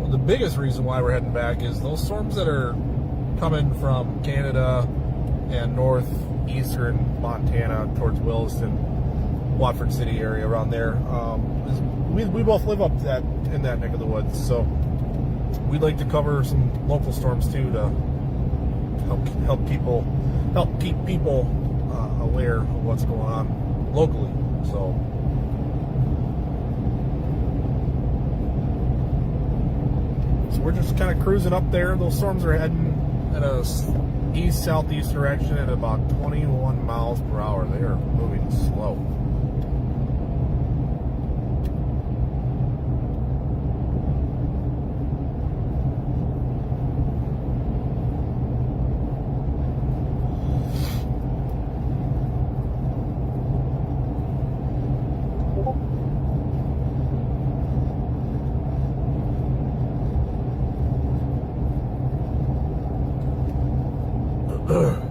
The biggest reason why we're heading back is those storms that are coming from Canada and northeastern Montana towards Williston, Watford City area around there. We both live up in that neck of the woods, so we'd like to cover some local storms too to help keep people aware of what's going on locally. So we're just kind of cruising up there. Those storms are heading at a east-southeast direction at about 21 miles per hour. They are moving slow. And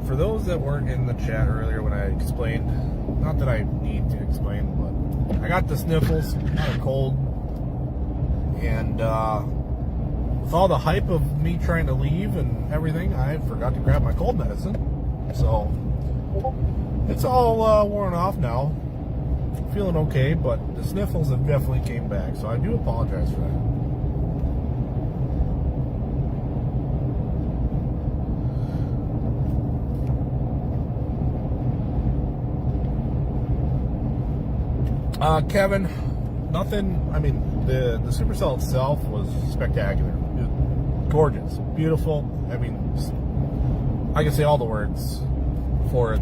for those that weren't in the chat earlier when I explained, not that I need to explain, but I got the sniffles, kind of cold, and with all the hype of me trying to leave and everything, I forgot to grab my cold medicine. So it's all worn off now. Feeling okay, but the sniffles have definitely came back, so I do apologize for that. Kevin, nothing. I mean, the Supercell itself was spectacular, gorgeous, beautiful. I mean, I can say all the words for it.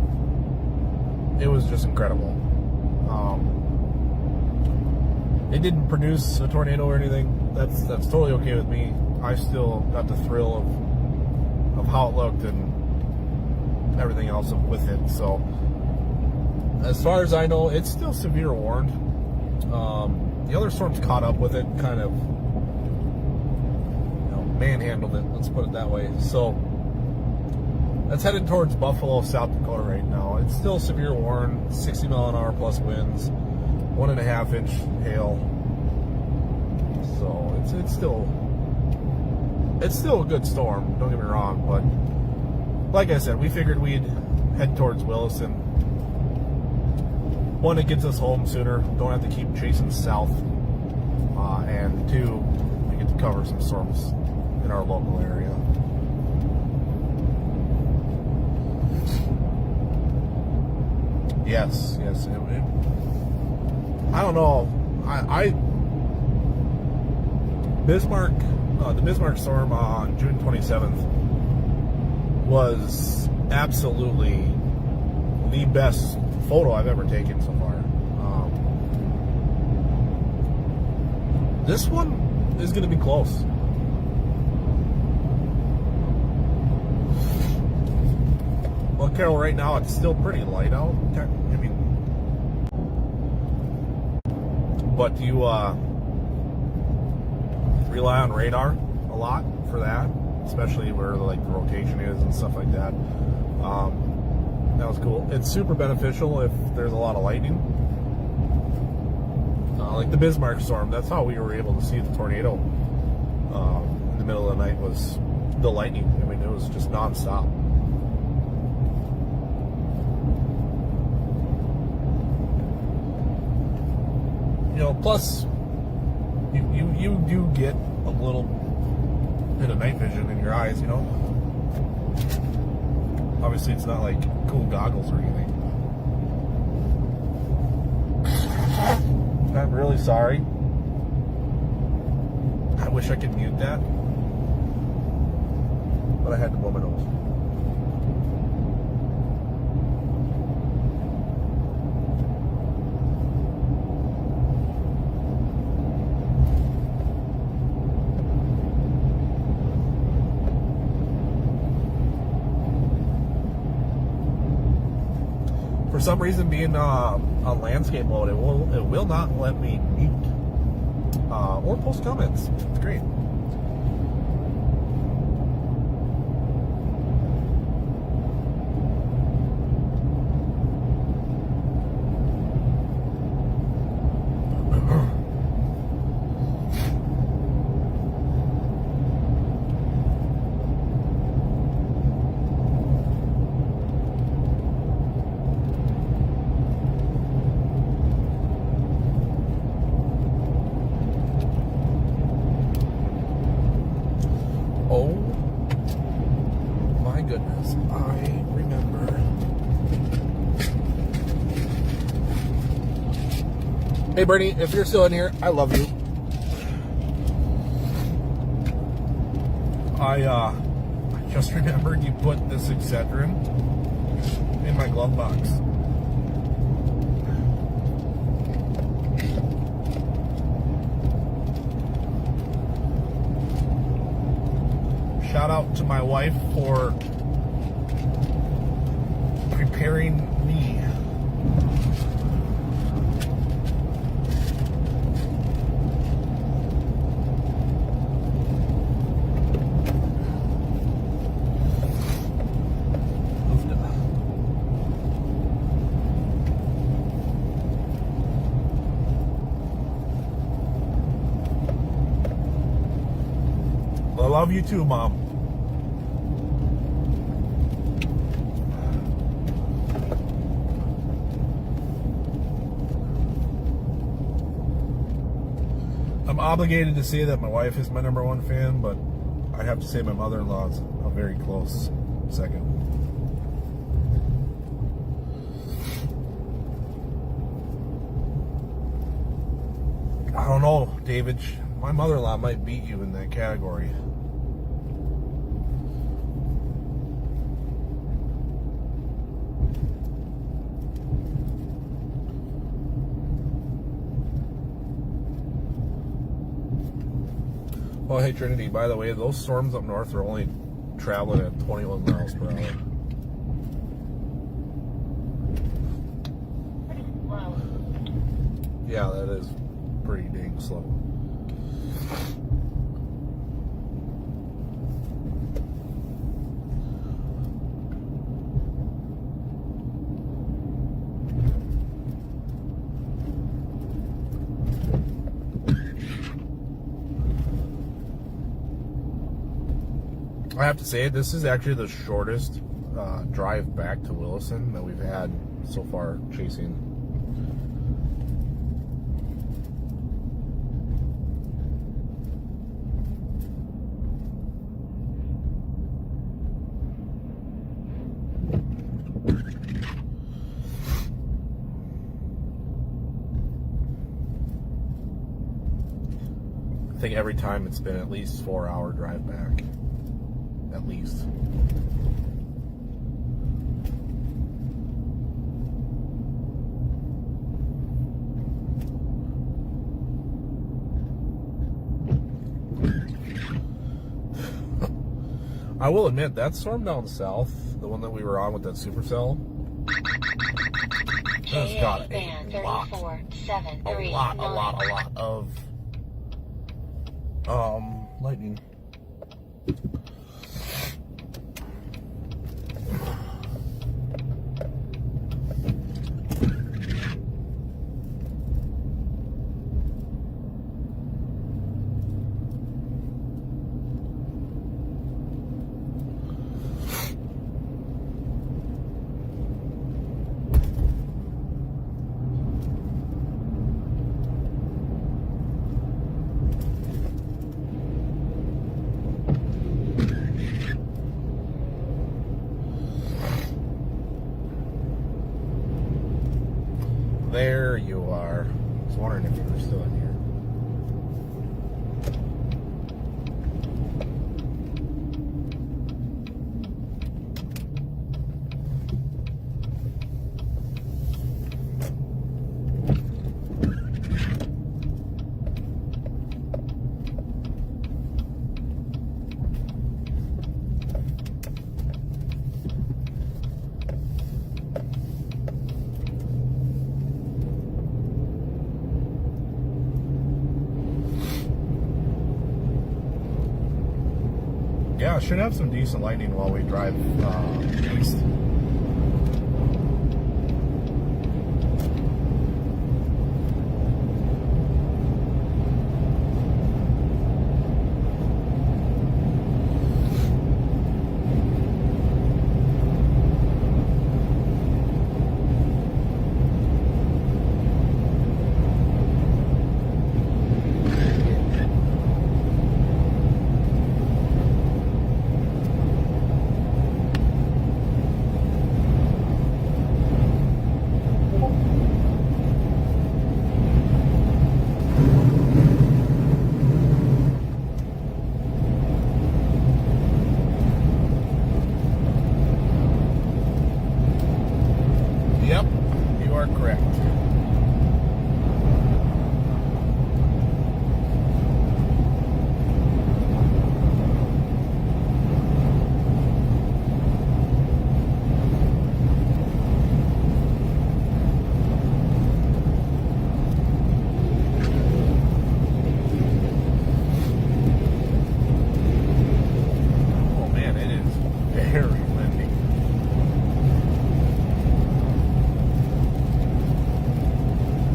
It was just incredible. It didn't produce a tornado or anything. That's totally okay with me. I still got the thrill of how it looked and everything else with it. So, as far as I know, it's still severe warned. The other storms caught up with it, kind of, manhandled it. Let's put it that way. So, that's headed towards Buffalo, South Dakota right now. It's still severe warned, 60 mile an hour plus winds, 1.5 inch hail. So it's still a good storm. Don't get me wrong, but like I said, we figured we'd head towards Williston. One, it gets us home sooner. Don't have to keep chasing south, and two, we get to cover some storms in our local area. Yes. I don't know. Bismarck, the Bismarck storm on June 27th was absolutely the best photo I've ever taken so far. This one is going to be close. Well, Carol, right now it's still pretty light out. I mean, but do you rely on radar a lot for that, especially where the rotation is and stuff like that. That was cool. It's super beneficial if there's a lot of lightning. Like the Bismarck storm, that's how we were able to see the tornado in the middle of the night, was the lightning. I mean, it was just nonstop. Plus, you do get a little bit of night vision in your eyes, Obviously, it's not like cool goggles or anything. I'm really sorry. I wish I could mute that, but I had to blow my nose. For some reason, being on landscape mode, it will not let me mute or post comments. It's great. Hey Bernie, if you're still in here, I love you. I just remembered you put this Excedrin in my glove box. Shout out to my wife for preparing me love you too, Mom. I'm obligated to say that my wife is my #1 fan, but I have to say my mother-in-law is a very close second. I don't know, David. My mother-in-law might beat you in that category. Oh, hey, Trinity, by the way, those storms up north are only traveling at 21 miles per hour. Pretty slow. Yeah, that is pretty dang slow. I have to say, this is actually the shortest drive back to Williston that we've had so far chasing. I think every time it's been at least 4-hour drive back. At least. I will admit, that storm down south, the one that we were on with that supercell, has got a lot of lightning. There you are. I was wondering if you were still in here. Yeah, should have some decent lightning while we drive east.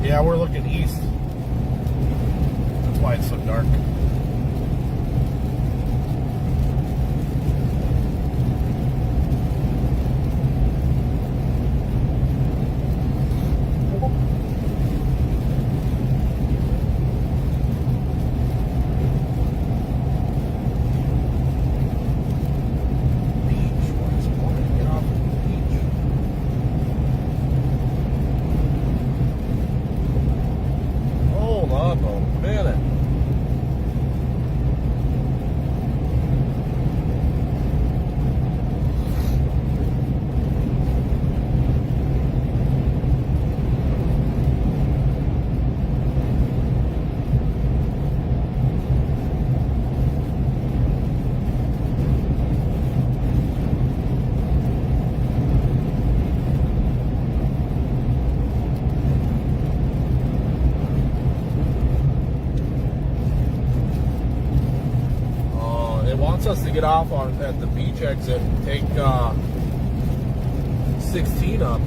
Yeah, we're looking east. That's why it's so dark. to get off at the beach exit and take 16 up.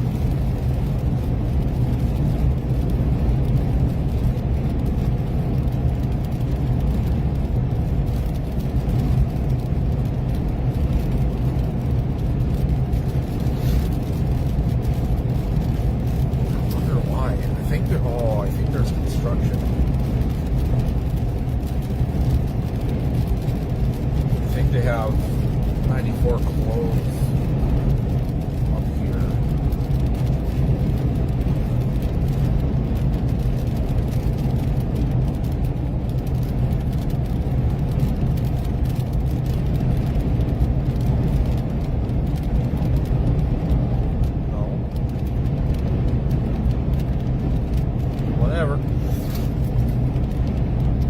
I think there's construction. I think they have 94 closed up here.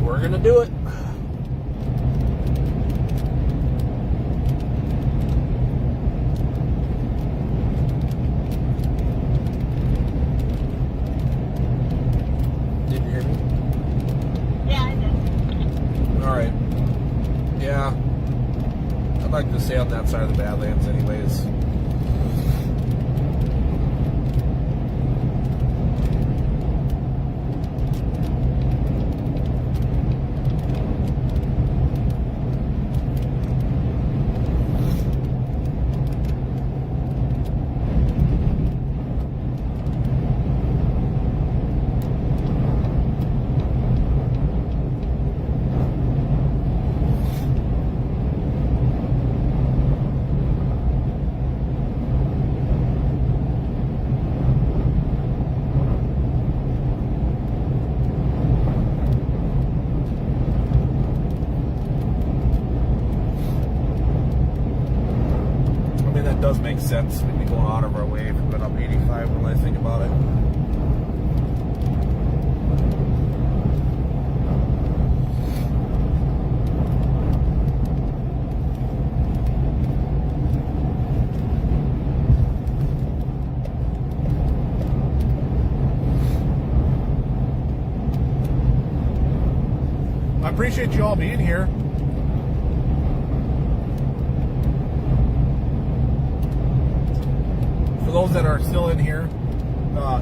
We're gonna do it. Did you hear me? Yeah, I did. Alright. Yeah. I'd like to stay on that side of the Badlands anyways. Does make sense. We'd be going out of our way if we went up 85 when I think about it. I appreciate you all being here. Those that are still in here,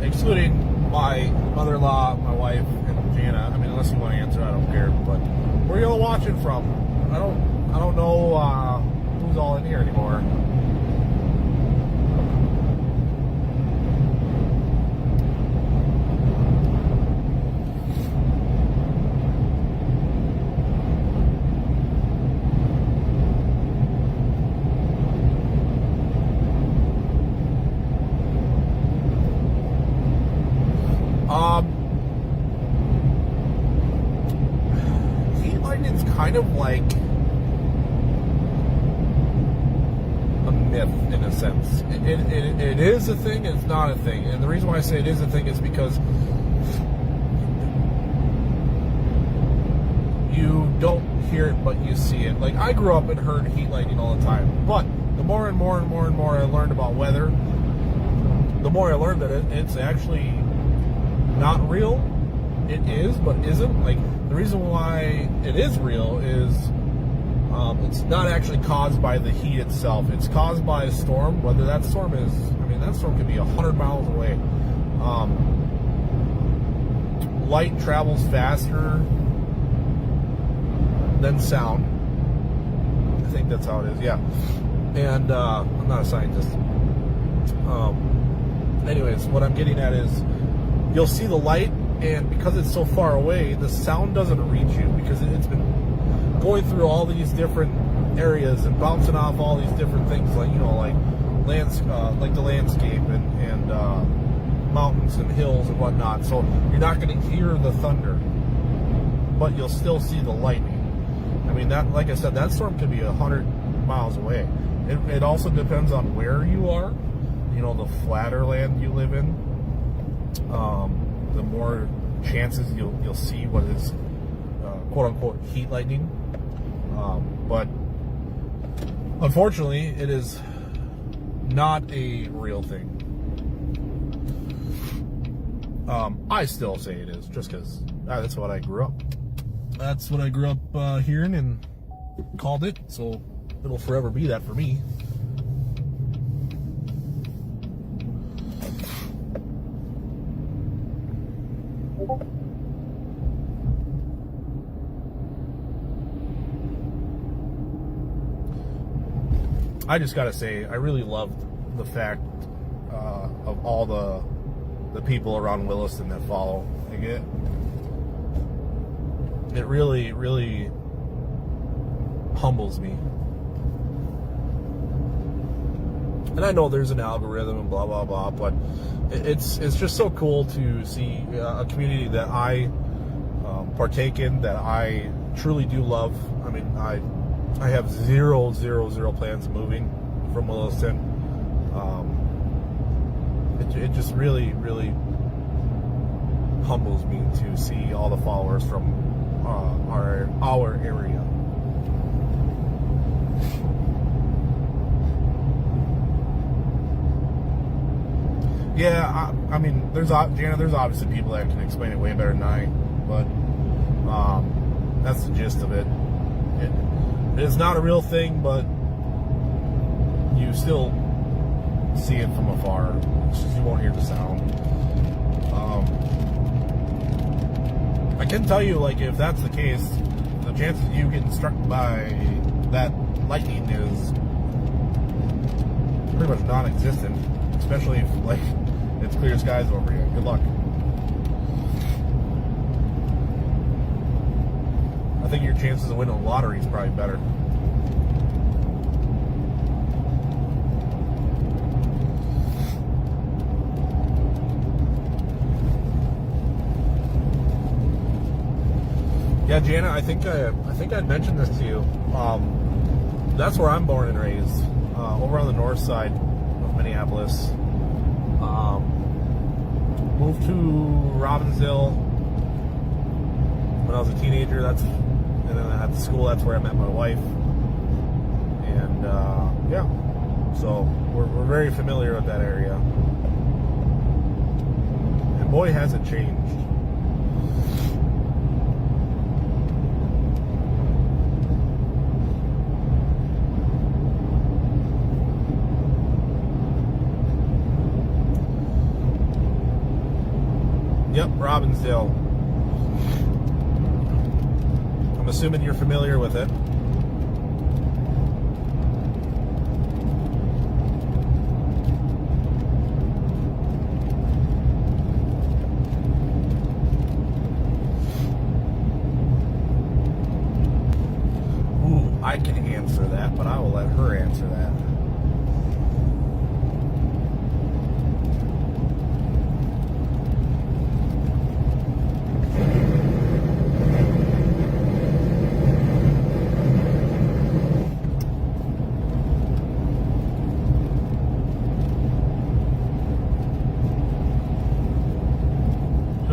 excluding my mother-in-law, my wife, and Jana. I mean, unless you want to answer, I don't care. But where are y'all watching from? I don't know who's all in here anymore. Heat lighting's kind of like a myth in a sense. It is a thing, it's not a thing. And the reason why I say it is a thing is because you don't hear it, but you see it. Like, I grew up and heard heat lightning all the time. But the more and more and more and more I learned about weather, the more I learned that it's actually not real. It is, but isn't. Like, the reason why it is real is it's not actually caused by the heat itself. It's caused by a storm, whether that storm is, I mean, that storm could be 100 miles away. Light travels faster than sound. I think that's how it is, yeah. And I'm not a scientist. Anyways, what I'm getting at is you'll see the light, and because it's so far away, the sound doesn't reach you because it's been going through all these different areas and bouncing off all these different things, like, you know, like like the landscape and mountains and hills and whatnot. So you're not going to hear the thunder, but you'll still see the lightning. I mean, that, like I said, that storm could be 100 miles away. It also depends on where you are. You know, the flatter land you live in, the more chances you'll see what is quote unquote heat lightning. But unfortunately, it is not a real thing. I still say it is, just because that's what I grew up. That's what I grew up hearing and called it. So it'll forever be that for me. I just gotta say, I really loved the fact of all the people around Williston that follow. Like it really, really humbles me. And I know there's an algorithm and blah blah blah, but it's just so cool to see a community that I partake in, that I truly do love. I mean, I have zero plans of moving from Williston. It just really, really humbles me to see all the followers from our area. Yeah, I mean, Jana, there's obviously people that can explain it way better than I, but that's the gist of it. It's not a real thing, but you still see it from afar. It's just you won't hear the sound. I can tell you, like, if that's the case, the chances of you getting struck by that lightning is pretty much non-existent, especially if, like, it's clear skies over you. Good luck. I think your chances of winning the lottery is probably better. Yeah, Jana, I think I'd mentioned this to you. That's where I'm born and raised, over on the north side of Minneapolis. Moved to Robbinsville when I was a teenager. And then at the school, that's where I met my wife. And yeah, so we're very familiar with that area. And boy, has it changed. Yep, Robbinsdale. I'm assuming you're familiar with it. Ooh, I can answer that, but I will let her answer that.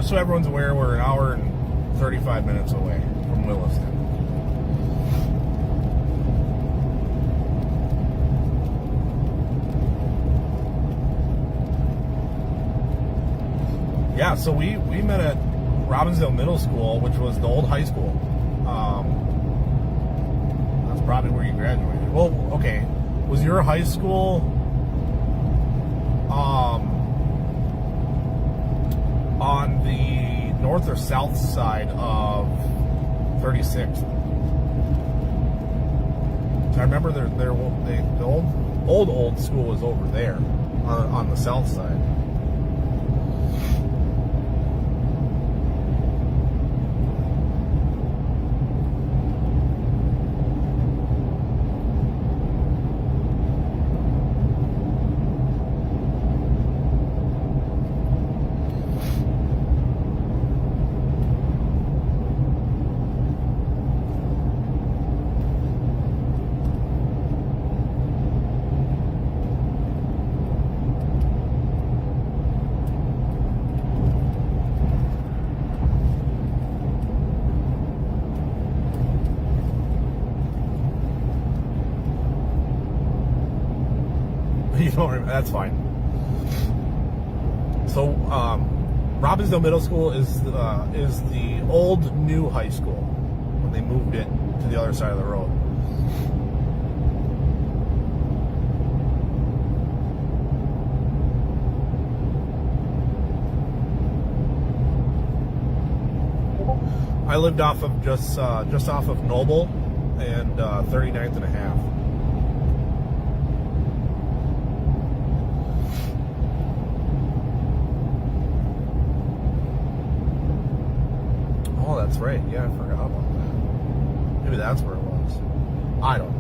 So everyone's aware, we're an hour and 35 minutes away from Williston. Yeah, so we met at Robbinsdale Middle School, which was the old high school. That's probably where you graduated. Well, okay. Was your high school on the north or south side of 36th? I remember the old school was over there on the south side. You don't remember? That's fine. So, Robbinsdale Middle School is the old new high school when they moved it to the other side of the road. I lived off of just off of Noble and 39th and a half. Oh, that's right. Yeah, I forgot about that. Maybe that's where it was. I don't know.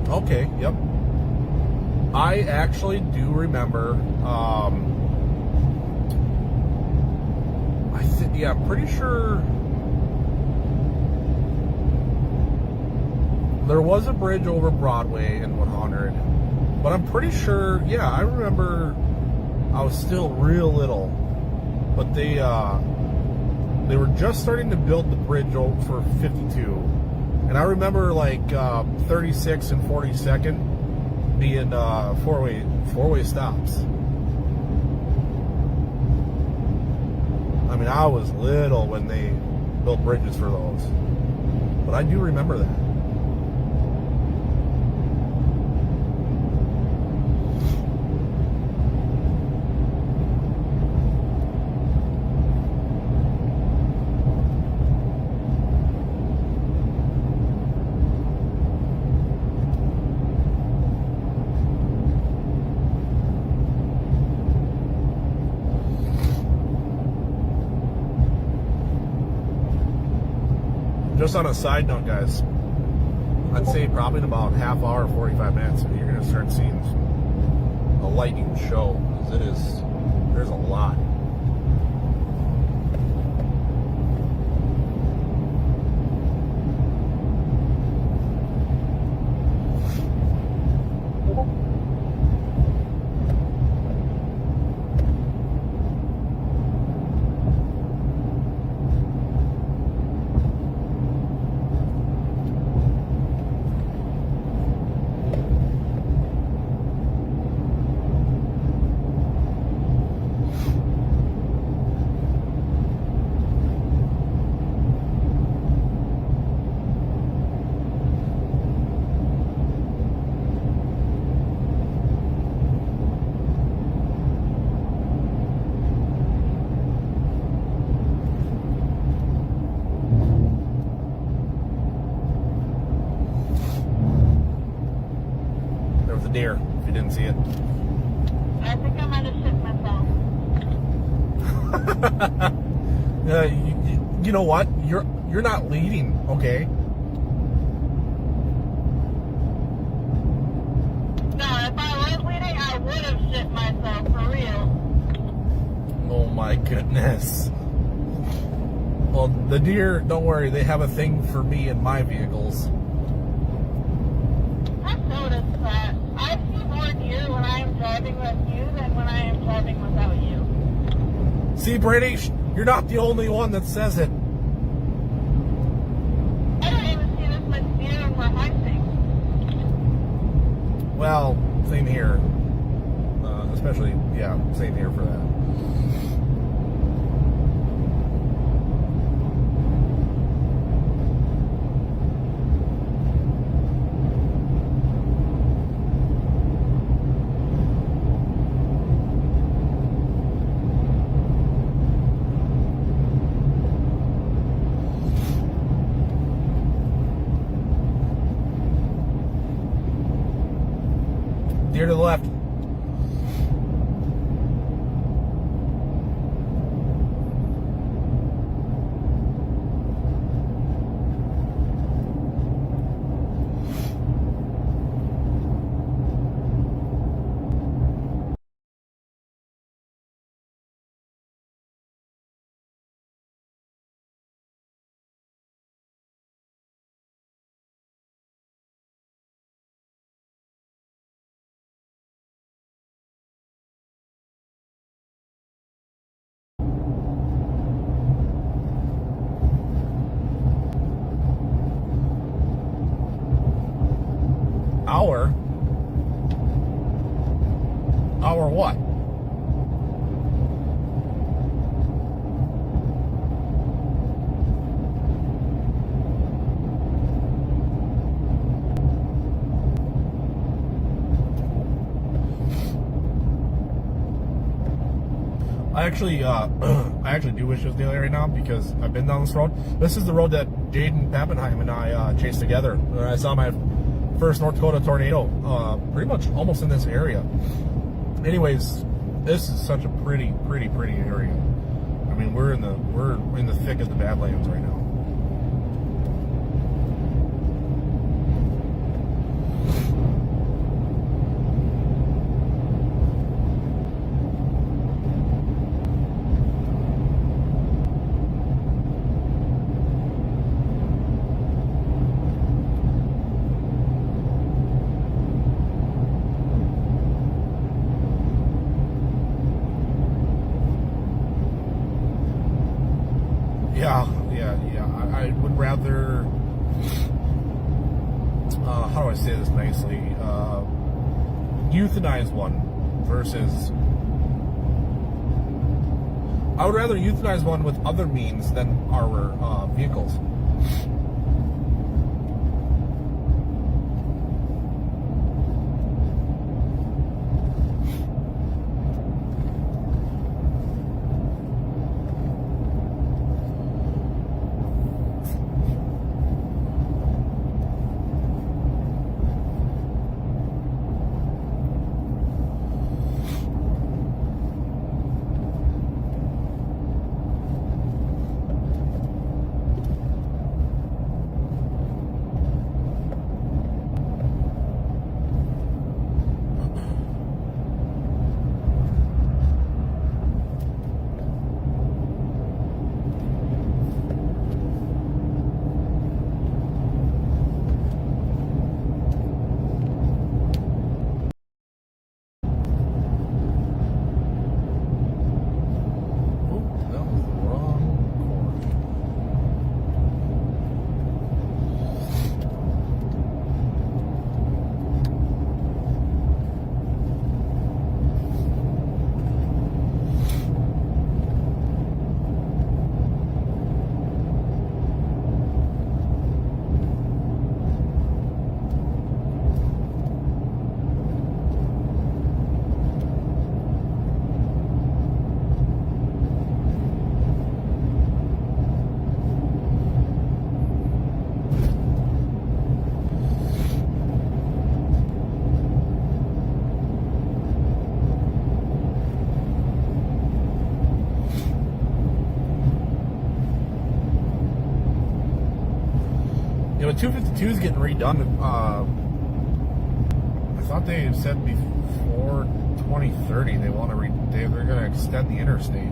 Okay, yep. I actually do remember, I'm pretty sure there was a bridge over Broadway in 100, but I'm pretty sure, I remember I was still real little, but they were just starting to build the bridge over for 52. And I remember like 36 and 42nd being four-way stops. I mean, I was little when they built bridges for those, but I do remember that. Just on a side note, guys, I'd say probably in about half hour, 45 minutes, you're going to start seeing a lightning show, because there's a lot. Deer, if you didn't see it. I think I might have shit myself. You know what? You're not leading, okay? No, if I was leading, I would have shit myself, for real. Oh my goodness. Well, the deer, don't worry, they have a thing for me in my vehicles. I've noticed that. I see more deer when I am driving with you than when I am driving without you. See, British, you're not the only one that says it. I don't even see this much deer when we're hunting. Well, same here. Especially, same here for that. Deer to the left. hour. Hour what? I actually do wish it was daylight right now because I've been down this road. This is the road that Jaden Pappenheim and I chased together. I saw my first North Dakota tornado, pretty much almost in this area. Anyways, this is such a pretty area. I mean, we're in the thick of the Badlands right now. I would rather, how do I say this nicely, euthanize one versus, I would rather euthanize one with other means than our vehicles. You know, 252 is getting redone. I thought they said before 2030 they want to they're going to extend the interstate.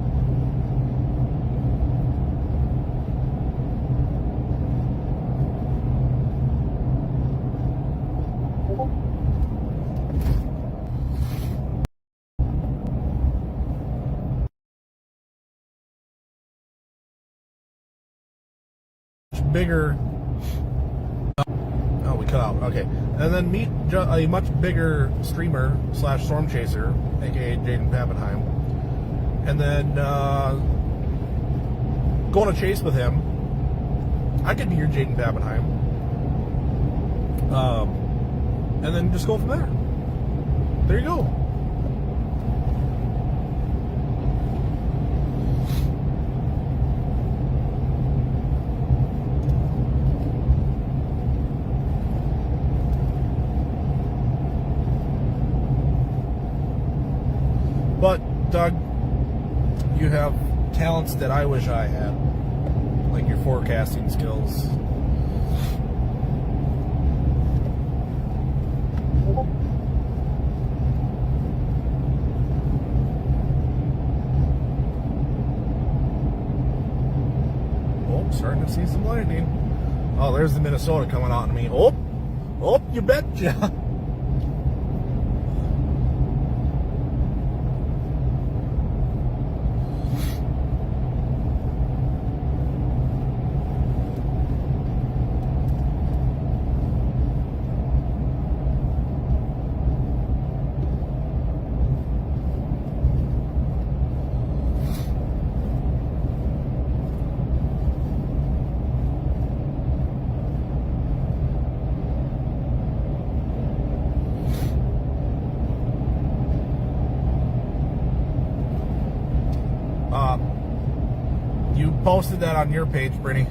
Bigger. Oh, we cut out. Okay, and then meet a much bigger streamer / storm chaser, aka Jaden Pappenheim, and then go on a chase with him. I could be your Jaden Pappenheim, and then just go from there. There you go. But, Doug, you have talents that I wish I had, like your forecasting skills. Oh, starting to see some lightning. Oh, there's the Minnesota coming out to me. Oh, you betcha. You posted that on your page, Brittany.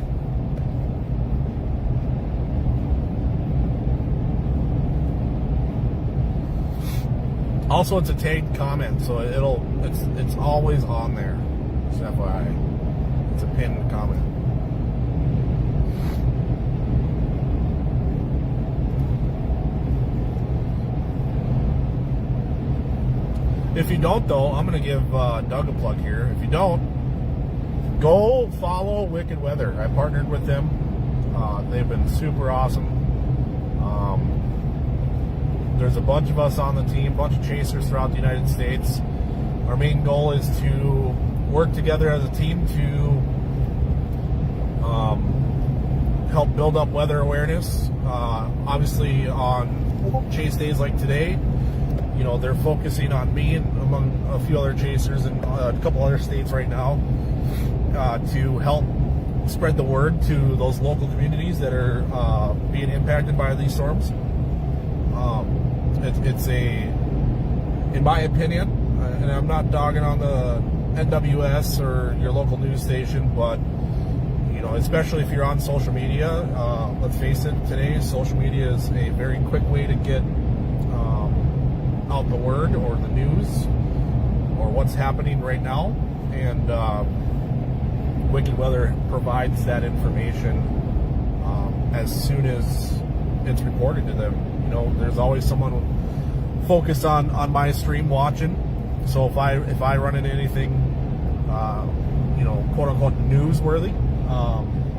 Also, it's a tagged comment, so it's always on there. Just FYI, it's a pinned comment. If you don't, though, I'm going to give Doug a plug here. If you don't, go follow Wicked Weather. I partnered with them. They've been super awesome. There's a bunch of us on the team, a bunch of chasers throughout the United States. Our main goal is to work together as a team to help build up weather awareness. Obviously, on chase days like today, you know, they're focusing on me and among a few other chasers in a couple other states right now to help spread the word to those local communities that are being impacted by these storms. It's in my opinion, and I'm not dogging on the NWS or your local news station, but you know, especially if you're on social media, let's face it, today social media is a very quick way to get out the word or the news or what's happening right now, and Wicked Weather provides that information as soon as it's reported to them. You know, there's always someone focused on my stream watching, so if I run into anything you know, quote unquote newsworthy,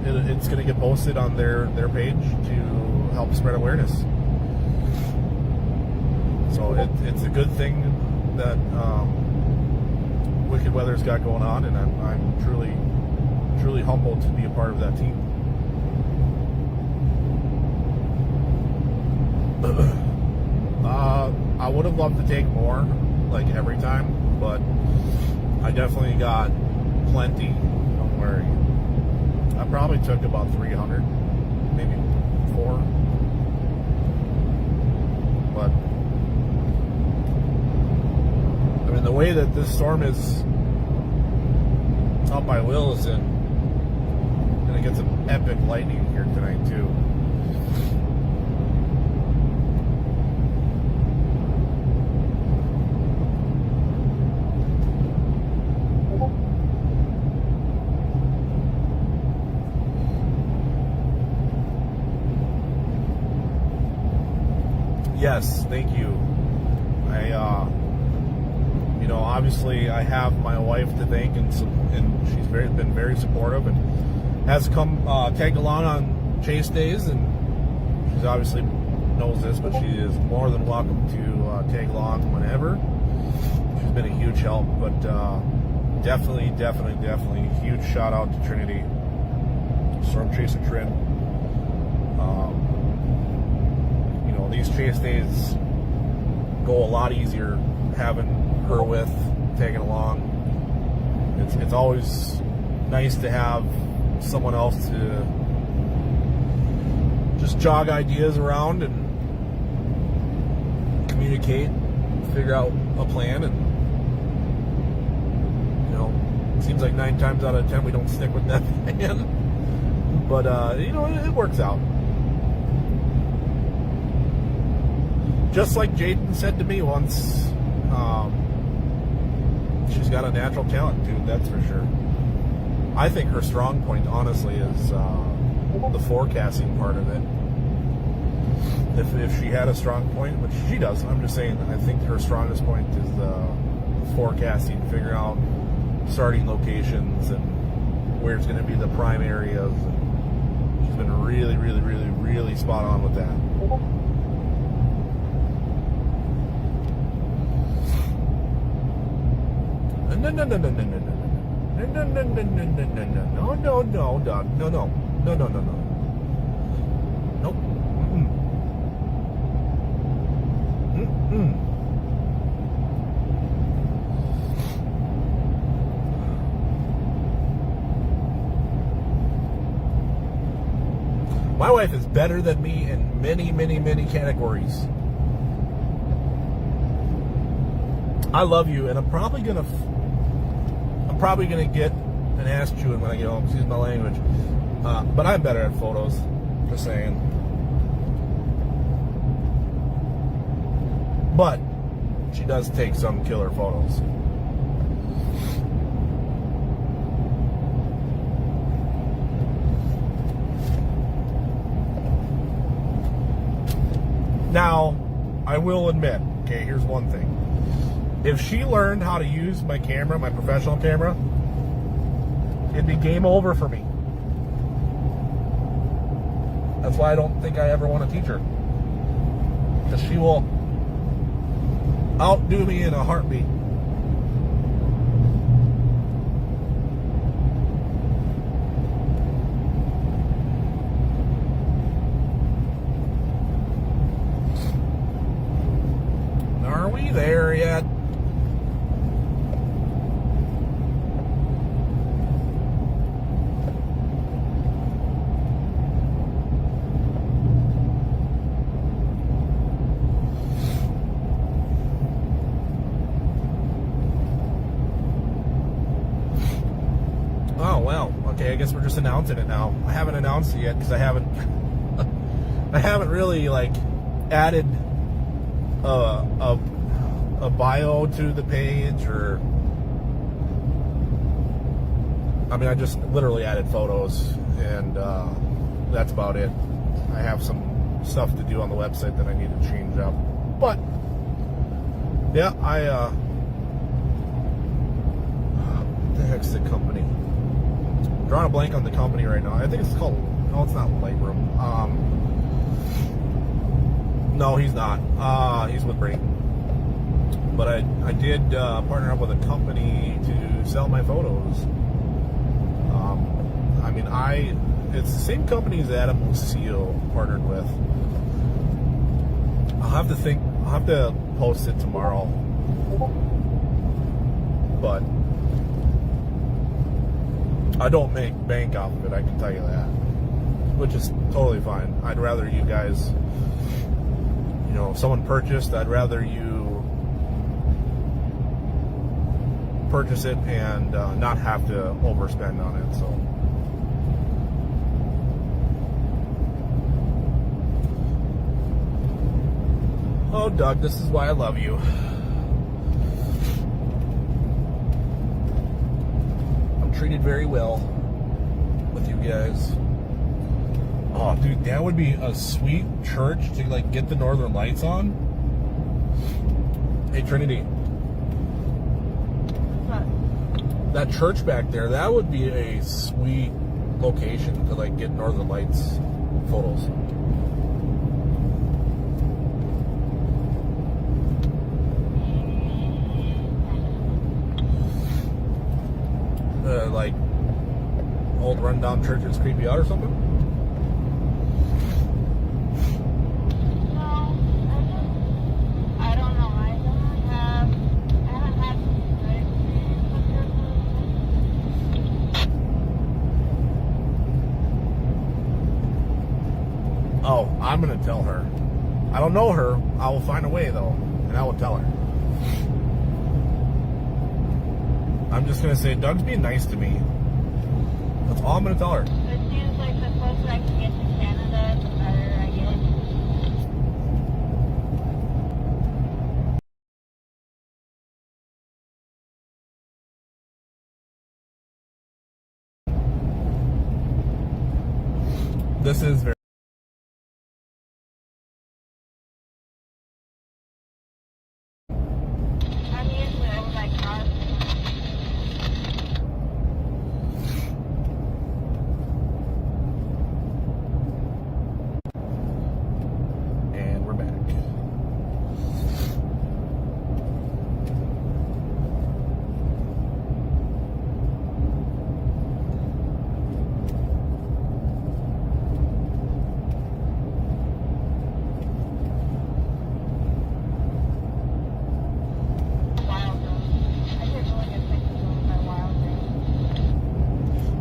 it's going to get posted on their page to help spread awareness. So it's a good thing that Wicked Weather's got going on, and I'm truly humbled to be a part of that team. I would have loved to take more, like every time, but I definitely got plenty. Don't worry. I probably took about 300, maybe 4. But I mean, the way that this storm is out by Williston, gonna get some epic lightning here tonight too. Yes, thank you. You know, obviously I have my wife to thank, and she's been very supportive and has come tagged along on chase days, and she's obviously knows this, but she is more than welcome to tag along whenever. She's been a huge help, but definitely huge shout out to Trinity, Storm Chaser Trin. You know, these chase days go a lot easier having her with, tagging along. It's always nice to have someone else to just jog ideas around and communicate, figure out a plan, and you know, it seems like 9 times out of 10 we don't stick with that plan, but you know, it works out. Just like Jaden said to me once, she's got a natural talent, dude, that's for sure. I think her strong point, honestly, is the forecasting part of it. If she had a strong point, which she does, I'm just saying, I think her strongest point is the forecasting, figuring out starting locations and where it's going to be the prime areas. And she's been really spot on with that. No. Nope. My wife is better than me in many categories. I love you, and I'm probably gonna get an ass chewing when I get home, excuse my language. But I'm better at photos, just saying. But she does take some killer photos. Now, I will admit, okay, here's one thing. If she learned how to use my camera, my professional camera, it'd be game over for me. That's why I don't think I ever want to teach her. Because she will outdo me in a heartbeat. Are we there yet? Oh, well, okay, I guess we're just announcing it now. I haven't announced it yet because I haven't really, like, added a bio to the page, or I mean, I just literally added photos, and that's about it. I have some stuff to do on the website that I need to change up, but yeah, what the heck's the company? I'm drawing a blank on the company right now. I think it's called, no, it's not Lightroom. No, he's not. He's with Brady. But I did partner up with a company to sell my photos. I mean, it's the same company as Adam Lucille partnered with. I'll have to post it tomorrow. But I don't make bank off of it, I can tell you that. Which is totally fine. I'd rather you guys, you know, if someone purchased, I'd rather you purchase it and not have to overspend on it. So oh, Doug, this is why I love you. I'm treated very well with you guys. Oh, dude, that would be a sweet church to, like, get the Northern Lights on. Hey, Trinity. What? That church back there, that would be a sweet location to, like, get Northern Lights photos. Like, old rundown churches creep you out or something? Oh, I'm going to tell her. I don't know her. I will find a way, though, and I will tell her. I'm just going to say, Doug's being nice to me. That's all I'm going to tell her. It seems like the closer I can get to Canada, the better I get. This is very... I'm usually over my car. And we're back.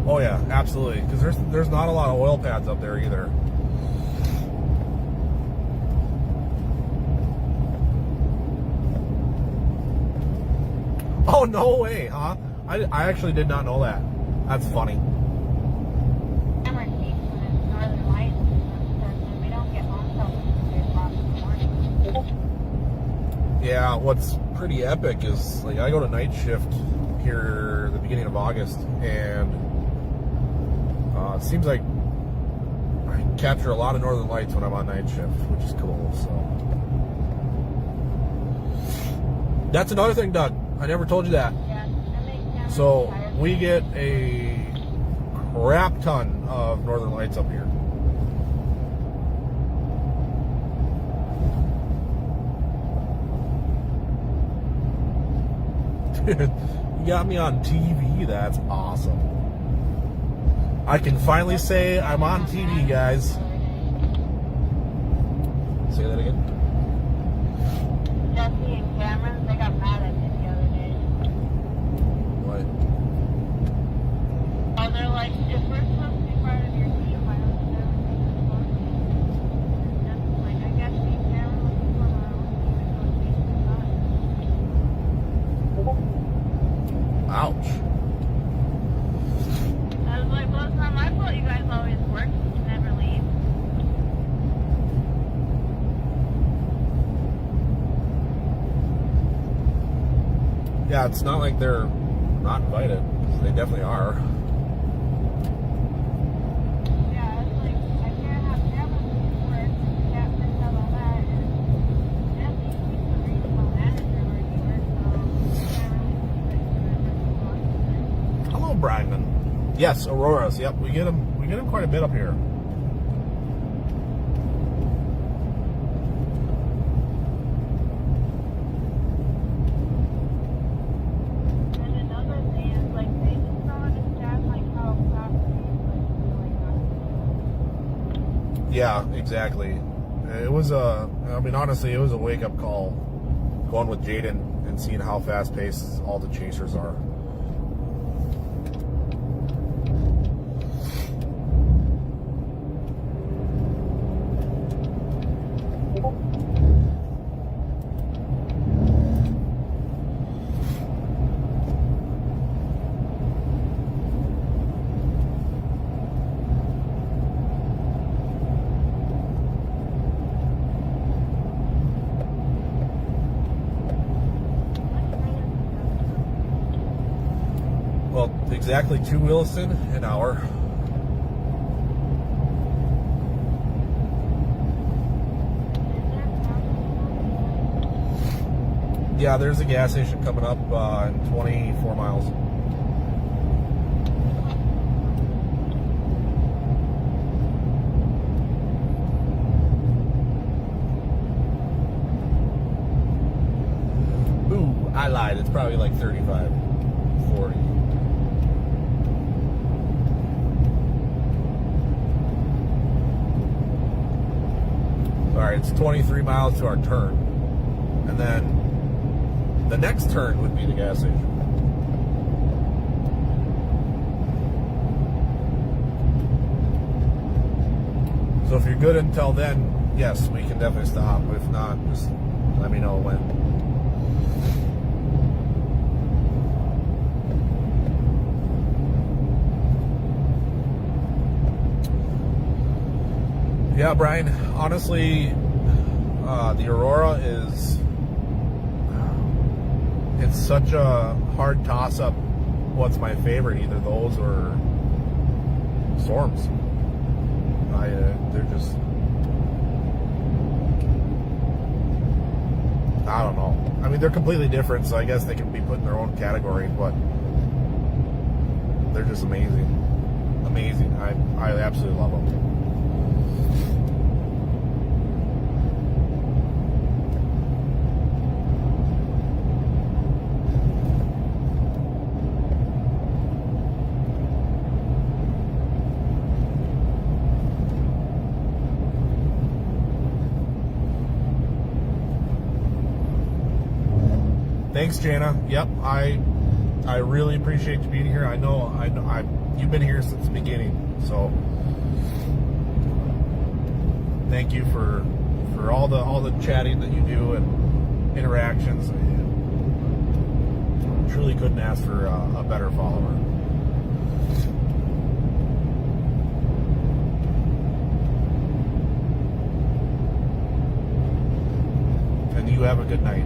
Oh yeah, absolutely. Because there's not a lot of oil pads up there either. Oh, no way, huh? I actually did not know that. That's funny. Camera keeps when it's northern lights and we don't get home till 3 o'clock in the morning. Yeah, what's pretty epic is, like, I go to night shift here the beginning of August, and it seems like I capture a lot of northern lights when I'm on night shift, which is cool. So that's another thing, Doug. I never told you that. Yeah, I make cameras So tired. we get a crap ton of northern lights up here. You got me on TV. That's awesome. I can finally say I'm on TV, guys. Say that again. Jesse and Cameron, they got mad at me the other day. What? Oh, they're like, if we're supposed to be part of your team, why don't you ever take this one? And Jesse's like, I guess me and Cameron looking for my own team and go chase the sun. Ouch. I was like, well, it's not my fault you guys always work. You never leave. Yeah, it's not like they're not invited. They definitely are. Yeah, it's like, I can't have Cameron work. You can't bring up all that. And Jesse, he's the regional manager where he works, so you can't really do it. Hello, Bragman. Yes, Auroras. Yep, we get them. We get them quite a bit up here. And another thing is, like, they just don't understand, like, how fast these, like, really Yeah, exactly. It was honestly, it was a wake-up call going with Jaden and seeing how fast-paced all the chasers are. Well, exactly to Williston, an hour. Yeah, there's a gas station coming up in 24 miles. Ooh, I lied. It's probably like 35, 40. Alright, it's 23 miles to our turn. And then the next turn would be the gas station. So if you're good until then, yes, we can definitely stop. If not, just let me know when. Yeah, Brian, honestly, the Aurora is, it's such a hard toss-up. What's my favorite? Either those or storms. They're just, I don't know. I mean, they're completely different, so I guess they can be put in their own category, but they're just amazing. Amazing. I absolutely love them. Thanks, Jana. Yep, I really appreciate you being here. I know you've been here since the beginning, so thank you for all the chatting that you do and interactions. I truly couldn't ask for a better follower. You have a good night.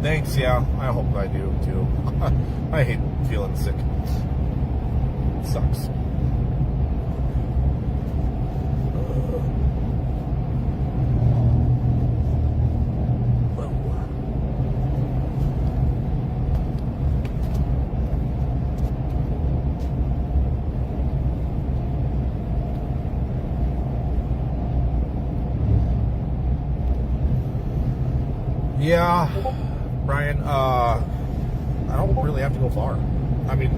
Thanks, yeah. I hope I do too. I hate feeling sick. It sucks. Yeah. Brian, I don't really have to go far. I mean,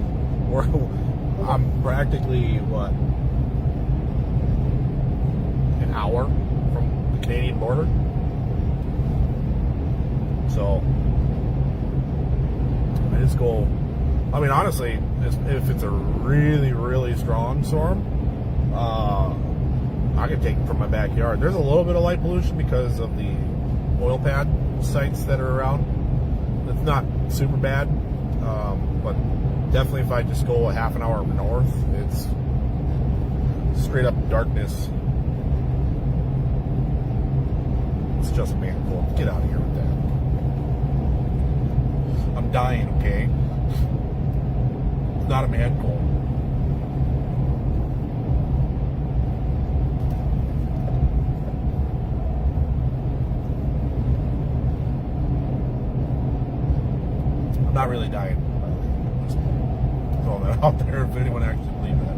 I'm practically, what, an hour from the Canadian border? So, I just go, I mean, honestly, if it's a really, really strong storm, I could take it from my backyard. There's a little bit of light pollution because of the oil pad sites that are around. It's not super bad, but definitely if I just go a half an hour north, it's straight up darkness. It's just a manhole. Get out of here with that. I'm dying, okay? It's not a manhole. Not really dying, by the way. Just throwing that out there if anyone actually believes that.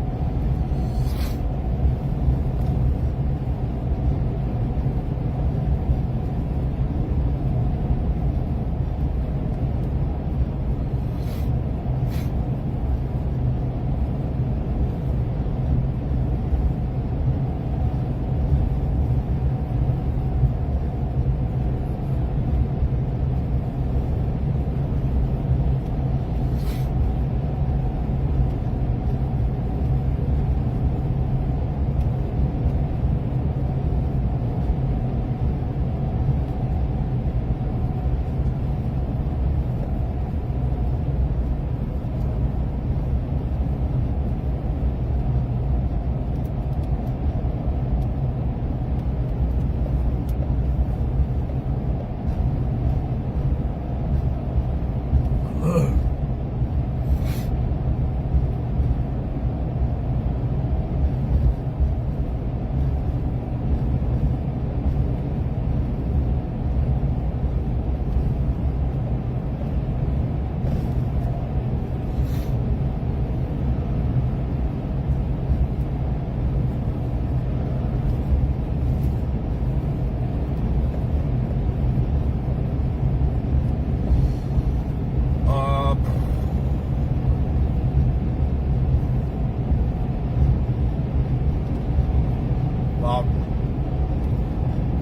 About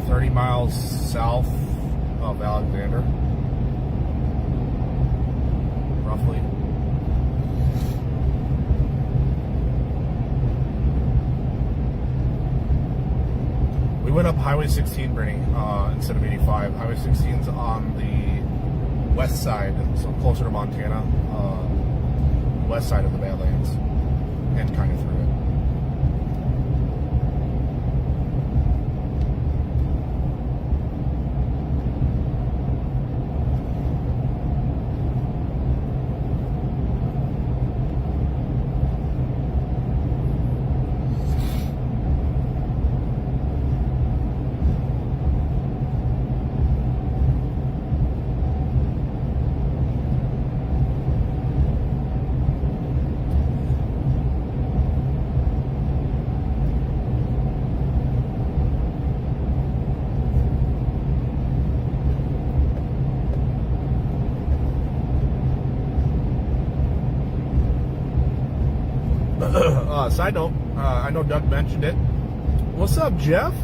30 miles south of Alexander, roughly. We went up Highway 16, Brittany, instead of 85. Highway 16's on the west side, so closer to Montana, west side of the Badlands, and kind of through it. Side note, I know Doug mentioned it. What's up, Jeff?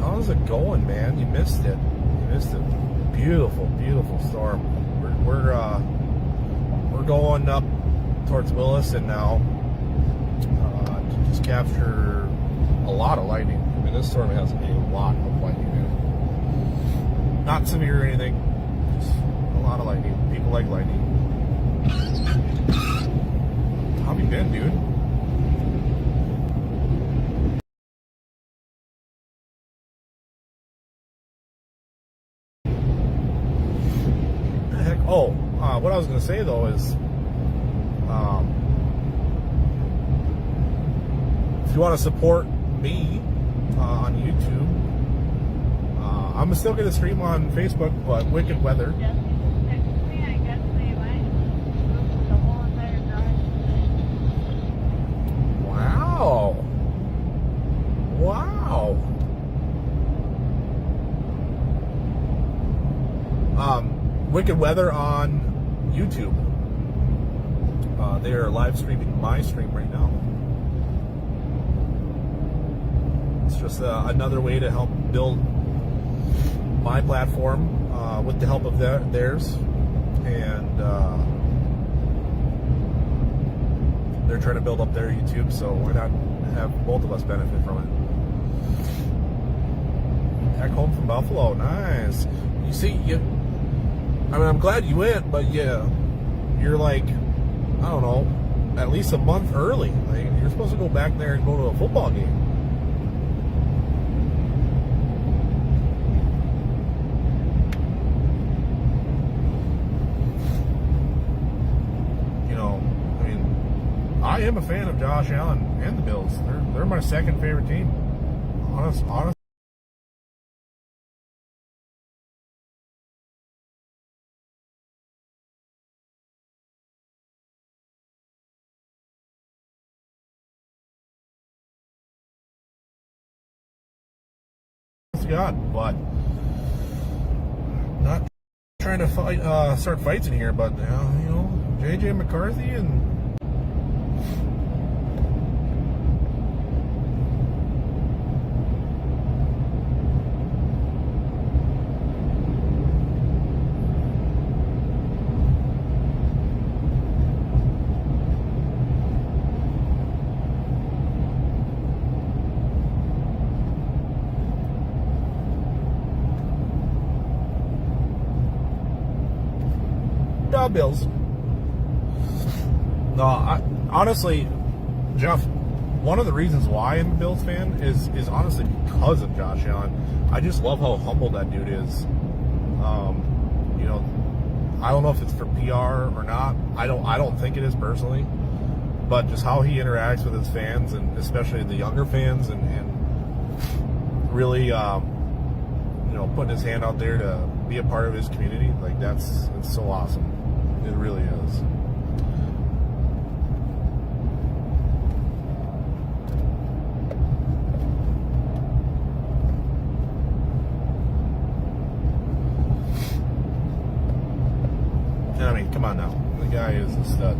how's it going, man? You missed it. You missed it. Beautiful, beautiful storm. We're going up towards Williston now to just capture a lot of lightning. I mean, this storm has a lot of lightning in it. Not severe or anything. Just a lot of lightning. People like lightning. How have you been, dude? What the heck? Oh, what I was going to say though is, if you want to support me on YouTube, I'm still going to stream on Facebook, but Wicked Weather. Jesse just texted me. I guess they might move the whole entire drive. Wow. Wicked Weather on YouTube. They are live streaming my stream right now. It's just another way to help build my platform with the help of theirs. And they're trying to build up their YouTube, so why not have both of us benefit from it? Back home from Buffalo, nice. You see, I'm glad you went, but yeah, you're like, I don't know, at least a month early. Like, you're supposed to go back there and go to a football game. I am a fan of Josh Allen and the Bills. They're my second favorite team. Honest. God, but not trying to fight, start fights in here. But JJ McCarthy and. Bills. No, honestly, Jeff, one of the reasons why I'm a Bills fan is honestly because of Josh Allen. I just love how humble that dude is. I don't know if it's for PR or not. I don't think it is personally, but just how he interacts with his fans and especially the younger fans and really putting his hand out there to be a part of his community, like it's so awesome. It really is. And I mean, come on now. The guy is a stud.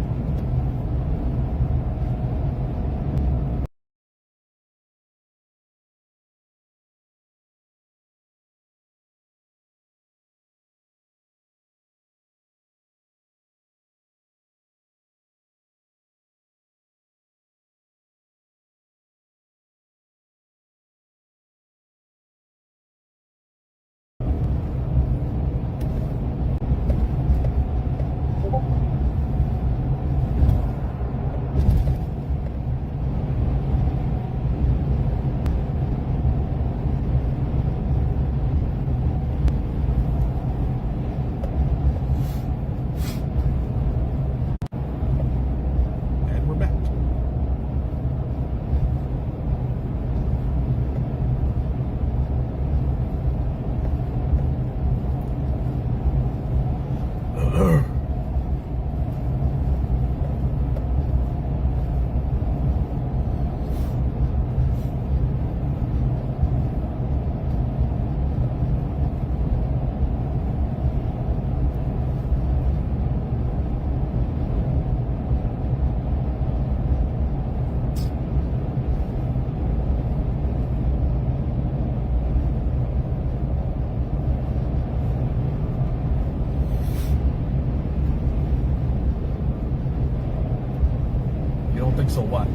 don't think so. What?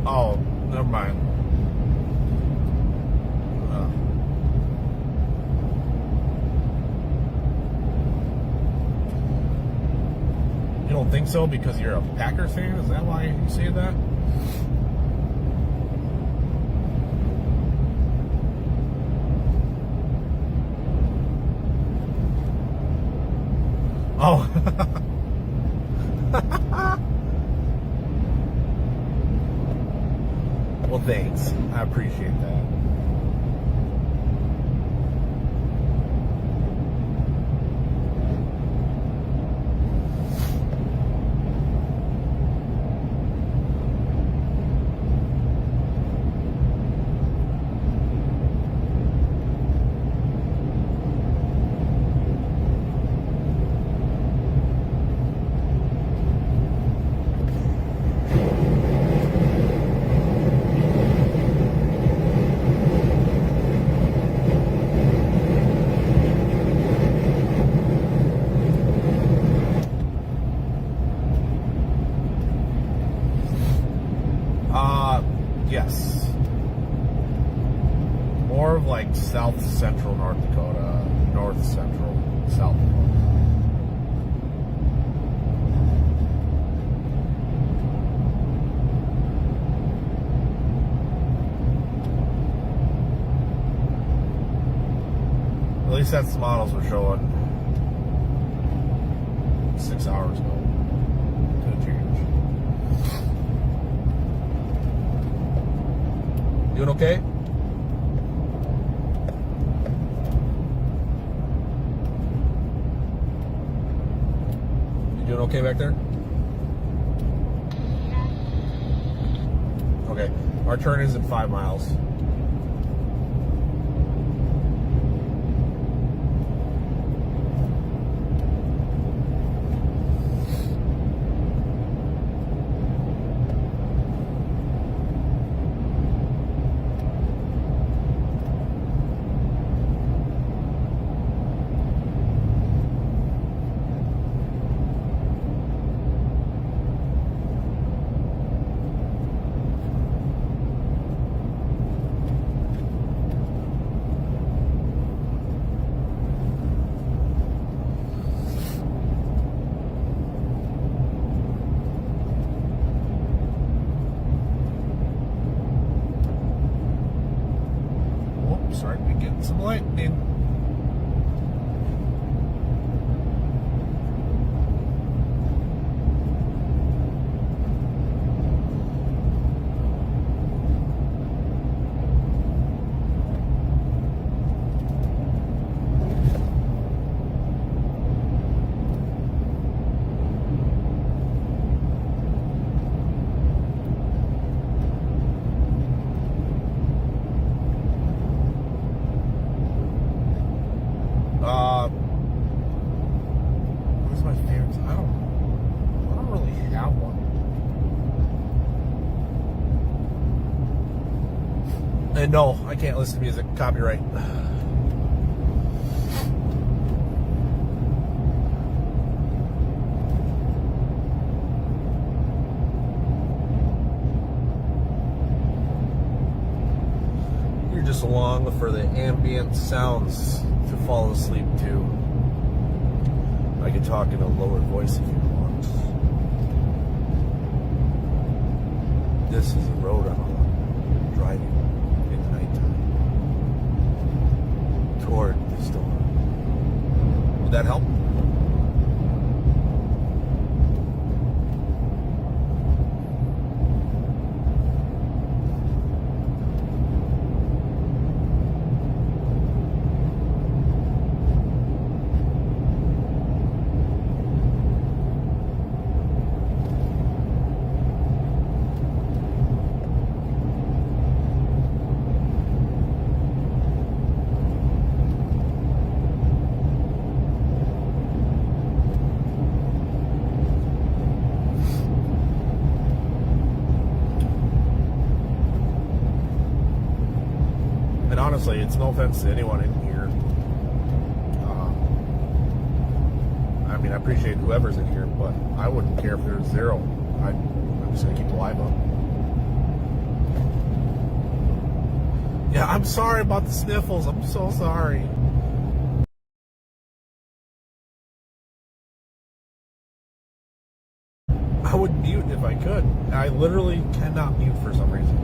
Oh, never mind. You don't think so because you're a Packers fan? Is that why you say that? Oh. Well, thanks. I appreciate that. Yes. More of like south central North Dakota, north central South Dakota. At least that's the models we're showing 6 hours ago. Could change. Doing okay? You doing okay back there? Okay. Our turn is in 5 miles. Starting to get some lightning. What's my favorite? I don't really have one. And no, I can't listen to music. Copyright. You're just along for the ambient sounds to fall asleep to. I can talk in a lower voice if you want. This is a road I'm on, driving in the nighttime toward the storm. Would that help? Honestly, it's no offense to anyone in here. mean, I appreciate whoever's in here, but I wouldn't care if there's 0. I'm just going to keep the live up. Yeah, I'm sorry about the sniffles. I'm so sorry. I would mute if I could. I literally cannot mute for some reason.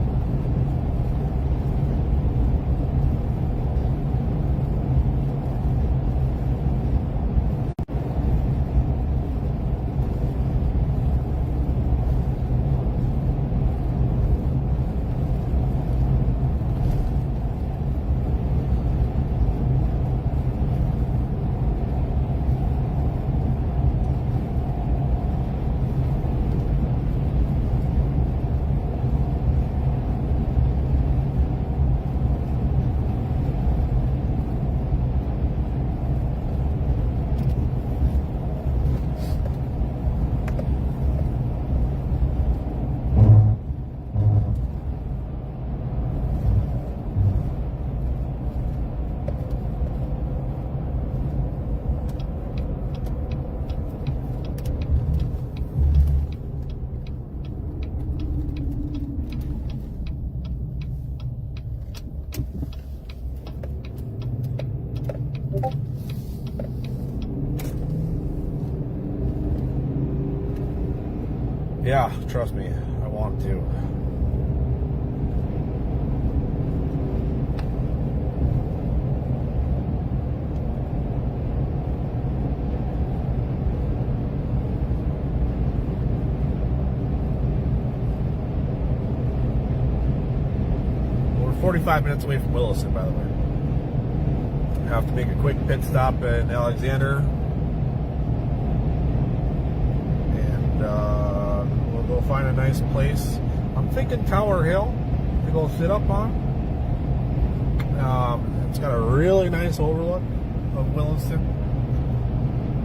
Yeah, trust me, I want to. We're 45 minutes away from Williston, by the way. Have to make a quick pit stop in Alexander. We'll go find a nice place. I'm thinking Tower Hill to go sit up on. It's got a really nice overlook of Williston,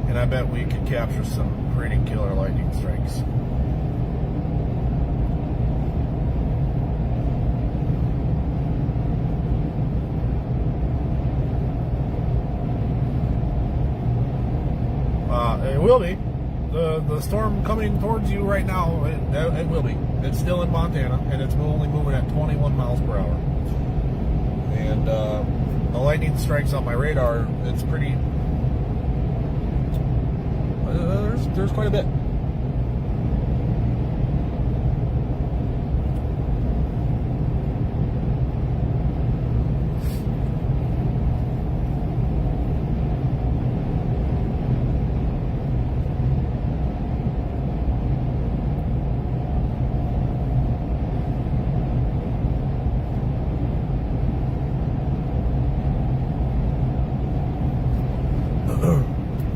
and I bet we could capture some pretty killer lightning strikes. It will be. The storm coming towards you right now, it will be. It's still in Montana, and it's only moving at 21 miles per hour. And the lightning strikes on my radar, it's pretty... there's quite a bit.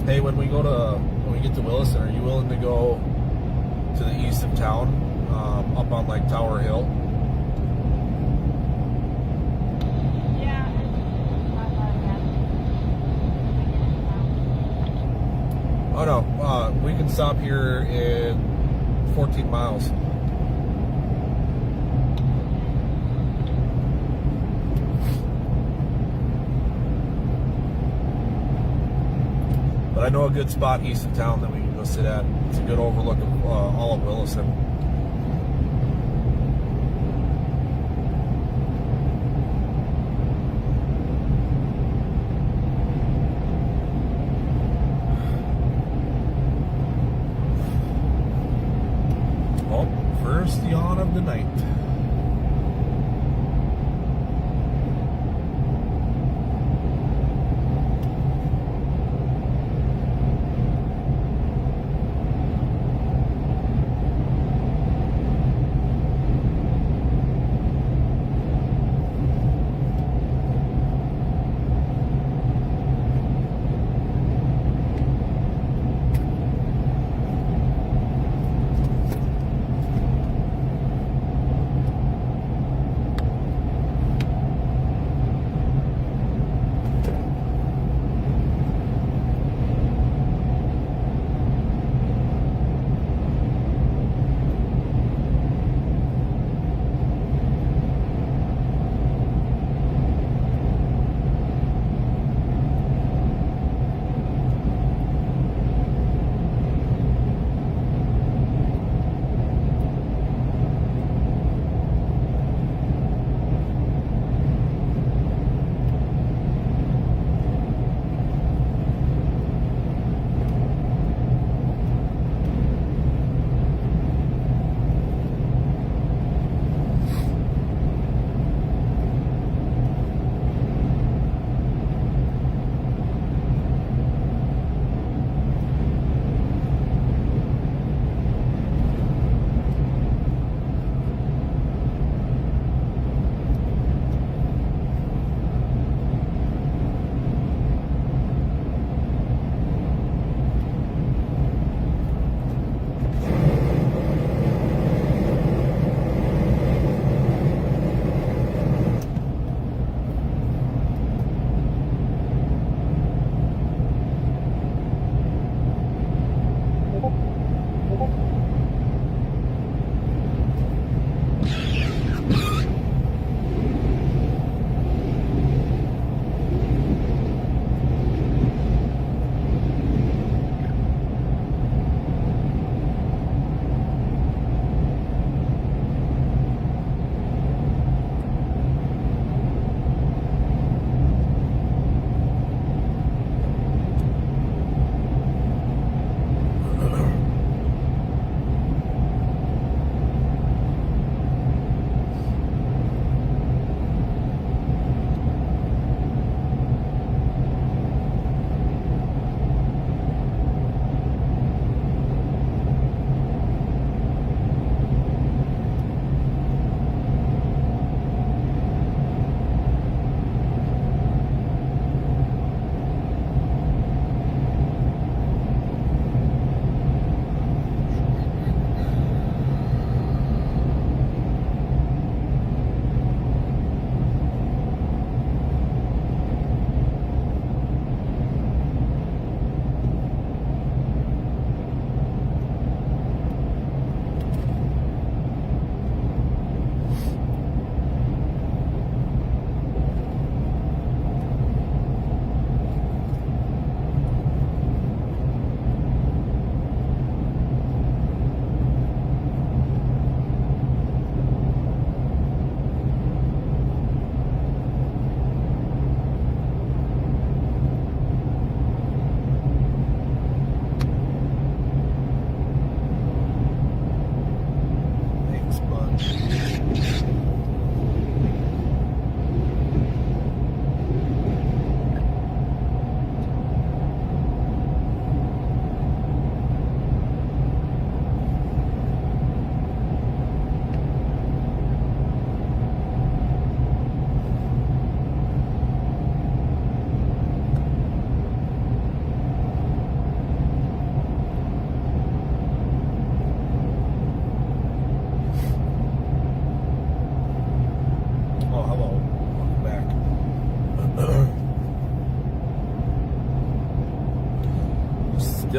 Hey, when we get to Williston, are you willing to go to the east of town, up on like Tower Hill? Yeah, it's not bad. Oh no, we can stop here in 14 miles. But I know a good spot east of town that we can go sit at. It's a good overlook of all of Williston. Oh, first yawn of the night.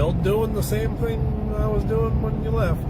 Still doing the same thing I was doing when you left.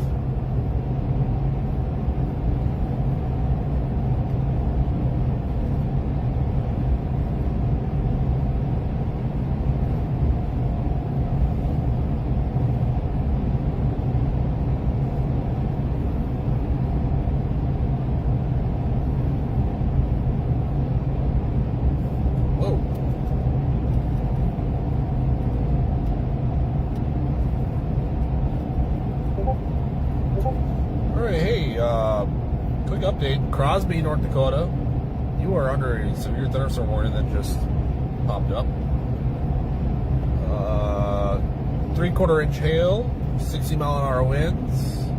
Quick update, Crosby, North Dakota. You are under a severe thunderstorm warning that just popped up. 3/4 inch hail, 60 mile an hour winds,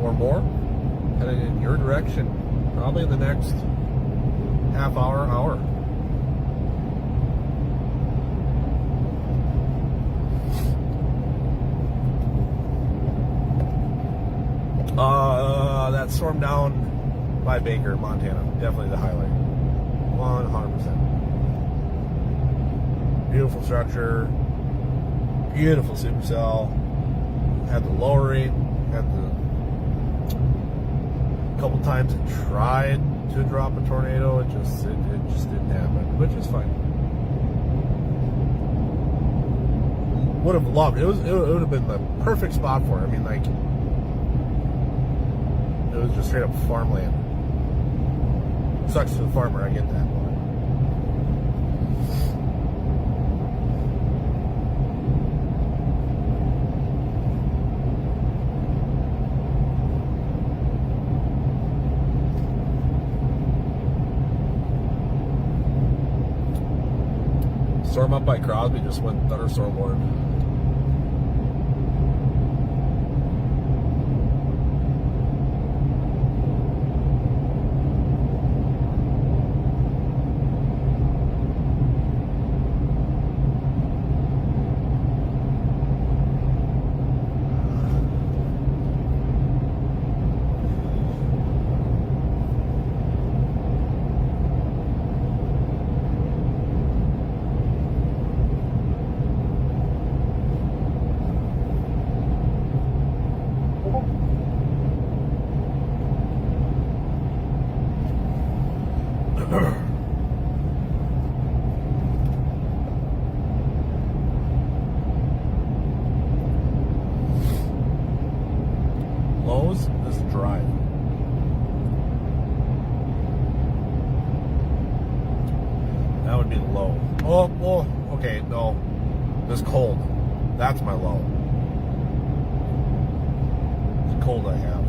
or more, headed in your direction, probably in the next half hour. That storm down by Baker, Montana. Definitely the highlight. 100%. Beautiful structure. Beautiful supercell. Had the lowering. Had the couple times it tried to drop a tornado. It just didn't happen, which is fine. Would have loved it. It would have been the perfect spot for it. I mean, like, it was just straight up farmland. Sucks to the farmer, I get that. Storm up by Crosby just went thunderstorm warning. Lows is dry. That would be the low. Oh, well, okay, no. This cold. That's my low. It's cold I have.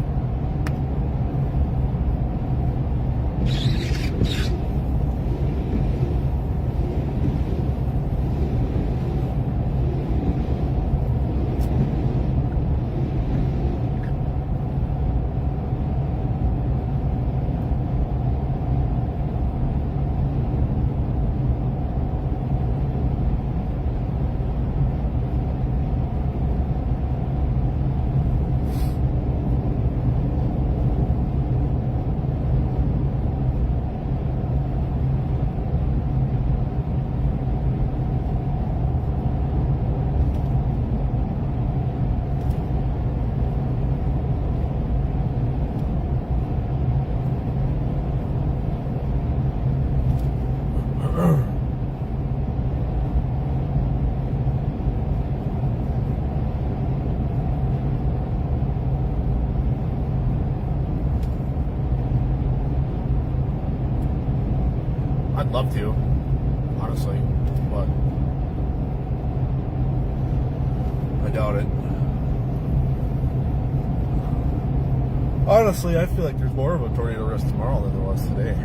I'd love to, honestly, but I doubt it. Honestly, I feel like there's more of a tornado risk tomorrow than there was today.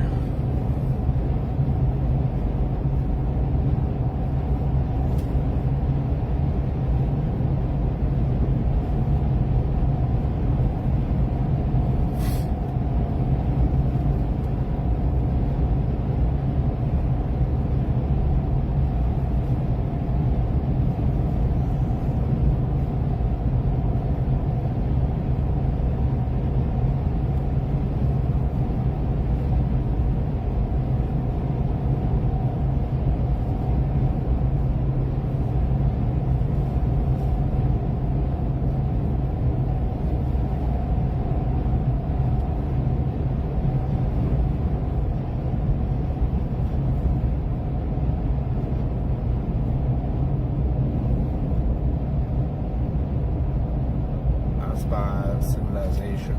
by civilization.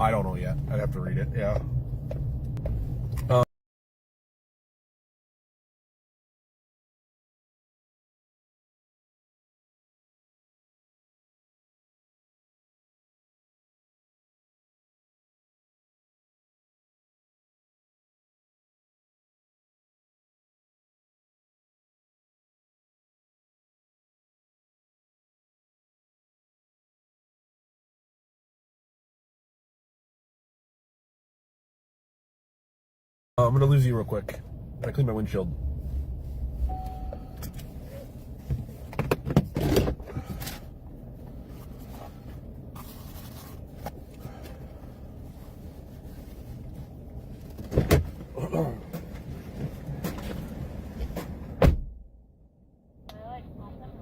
I don't know yet. I'd have to read it. Yeah. I'm gonna lose you real quick. I clean my windshield. I like small peppers.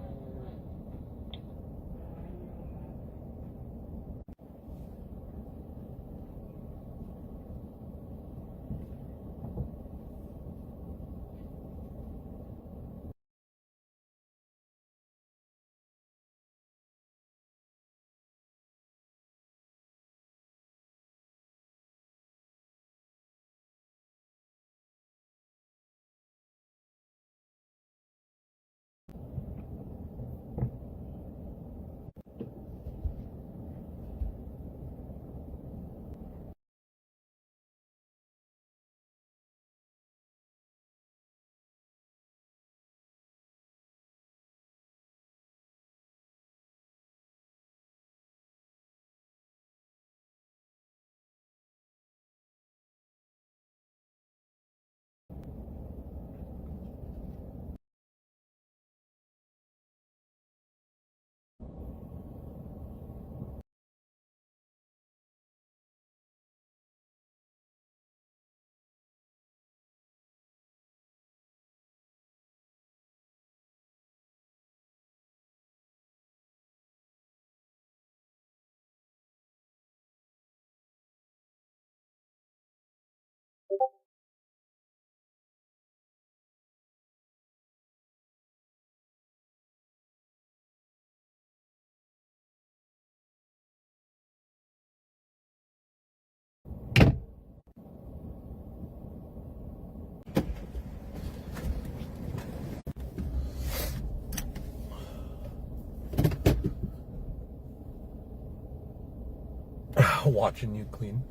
Watching you clean,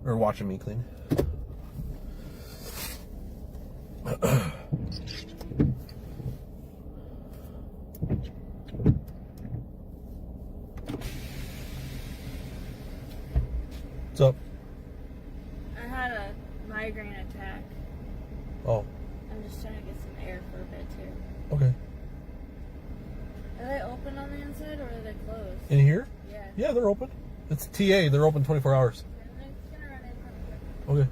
or watching me clean. What's up? I had a migraine attack. Oh, I'm just trying to get some air for a bit too. okay. Are they open on the inside or are they closed? In here? Yeah. Yeah, they're open. It's TA. They're open 24 hours. I'm just gonna run in real quick. Okay.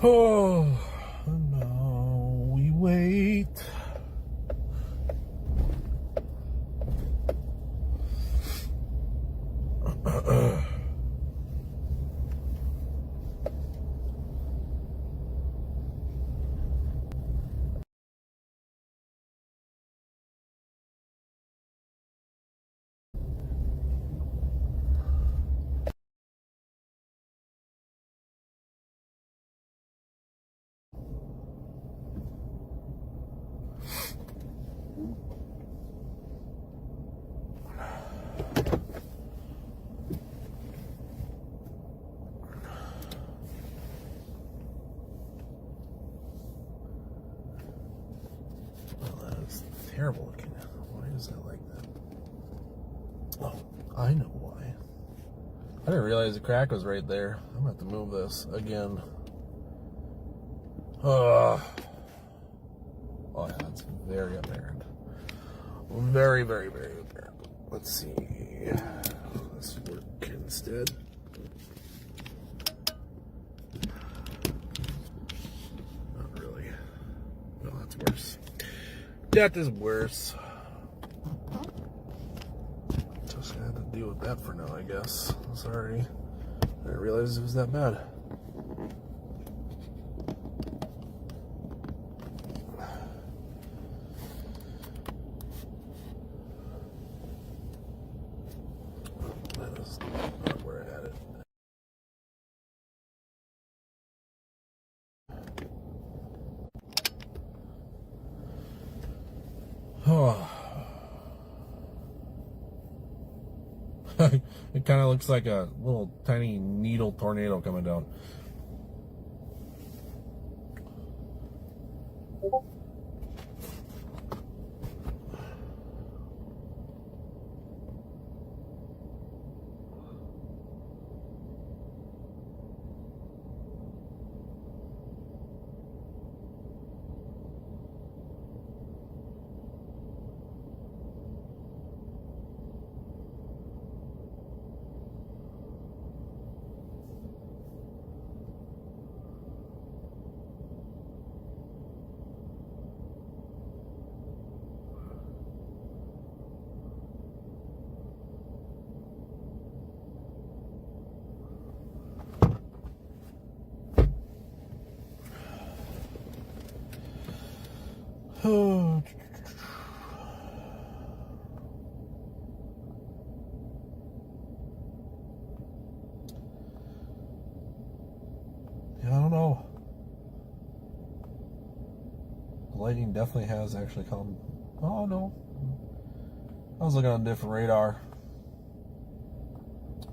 Oh, and now we wait. terrible looking. Why is that like that? Oh, I know why. I didn't realize the crack was right there. I'm going to have to move this again. Oh, yeah, that's very apparent. Very, very, very apparent. Let's see. Let's work instead. Not really. No, that's worse. That is worse. Just gonna have to deal with that for now, I guess. Sorry. I didn't realize it was that bad. That is not where I had it. Oh. It kind of looks like a little tiny needle tornado coming down. Oh. Yeah, I don't know. The lighting definitely has actually come. Oh no. I was looking on a different radar.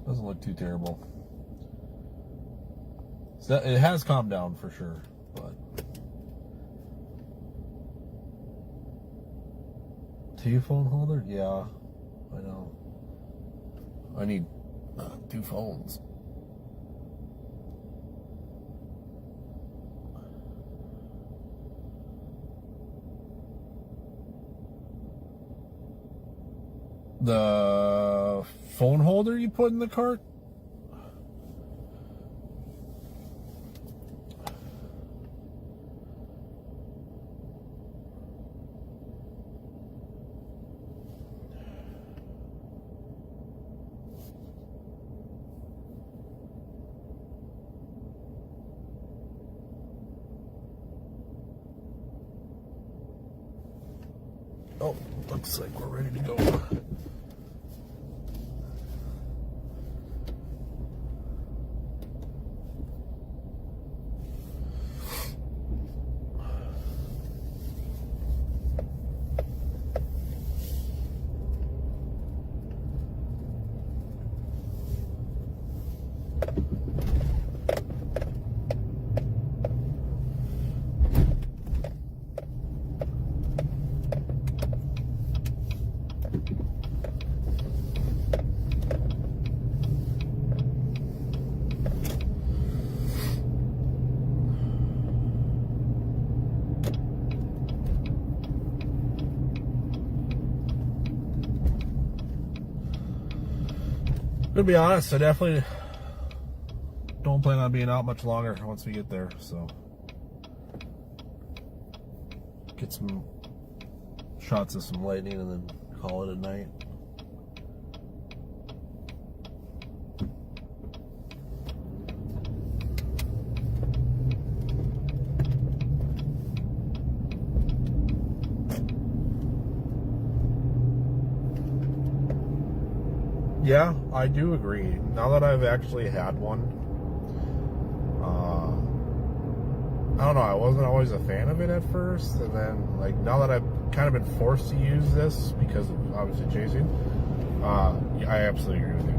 Doesn't look too terrible. So it has calmed down for sure, but. Two phone holder? Yeah, I know. I need 2 phones. The phone holder you put in the cart? Oh, looks like we're ready to go. To be honest, I definitely don't plan on being out much longer once we get there, so get some shots of some lightning and then call it a night. Yeah, I do agree. Now that I've actually had one, I don't know, I wasn't always a fan of it at first, and then, like, now that I've kind of been forced to use this because of, obviously, chasing, I absolutely agree with you.